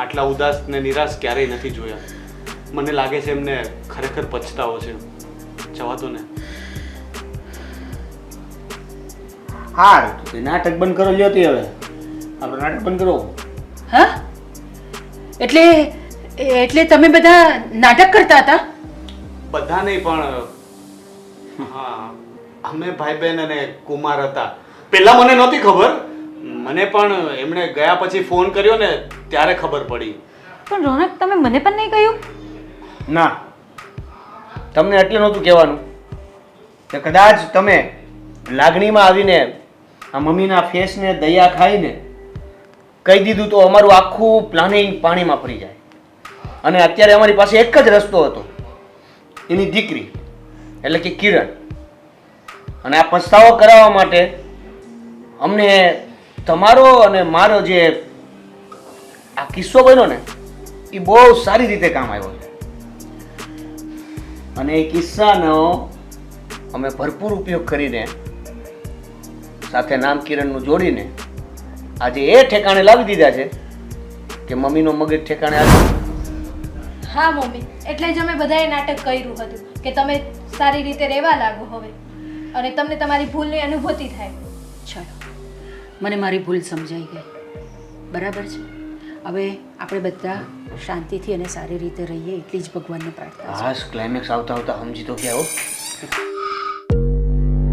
આટલા ઉદાસ ને નિરાશ ક્યારેય નથી જોયા. મને લાગે છે એમને ખરેખર પછતાવો છે. જવા દો ને. હારું તો નાટક બંધ કરો લ્યો તે હવે. આપણે નાટક બંધ કરો. હા, એટલે તમે બધા નાટક કરતા હતા? બધા નહીં પણ હા, અમે ભાઈ બહેન અને કુમાર હતા. પહેલા મને નહોતી ખબર. મને પણ એમણે ગયા પછી ફોન કર્યો ને ત્યારે ખબર પડી. પણ રોનક, તમે મને પણ નહીં કહ્યું? ના, તમને એટલે નહોતું કહેવાનું કે કદાચ તમે લાગણીમાં આવીને આ મમ્મીના ફેસને દયા ખાઈને કહી દીધું તો અમારું આખું પ્લાનિંગ પાણીમાં ફરી જાય. અને અત્યારે અમારી પાસે એક જ રસ્તો હતો, એની દીકરી એટલે કે કિરણ. અને આ પસ્તાવો કરાવવા માટે અમને તમારો અને મારો જે આ કિસ્સો બન્યો ને એ બહુ સારી રીતે કામ આવ્યો છે. અને એ કિસ્સાનો અમે ભરપૂર ઉપયોગ કરીને સાથે નામ કિરણનું જોડીને આજે એ ઠેકાણે લાવી દીધા છે કે મમ્મીનો મગજ ઠેકાણે આવ્યો. હા મમ્મી, એટલે જ અમે બધાએ નાટક કર્યું હતું કે તમે સારી રીતે રહેવા લાગો હવે, અને તમને તમારી ભૂલની અનુભૂતિ થાય. ચાલો, મને મારી ભૂલ સમજાઈ ગઈ. બરાબર છે. હવે આપણે બધા શાંતિથી અને સારી રીતે રહીએ એટલી જ ભગવાનને પ્રાર્થના છે. હાશ, ક્લાઇમેક્સ આવતા આવતા સમજી તો ગયા હો.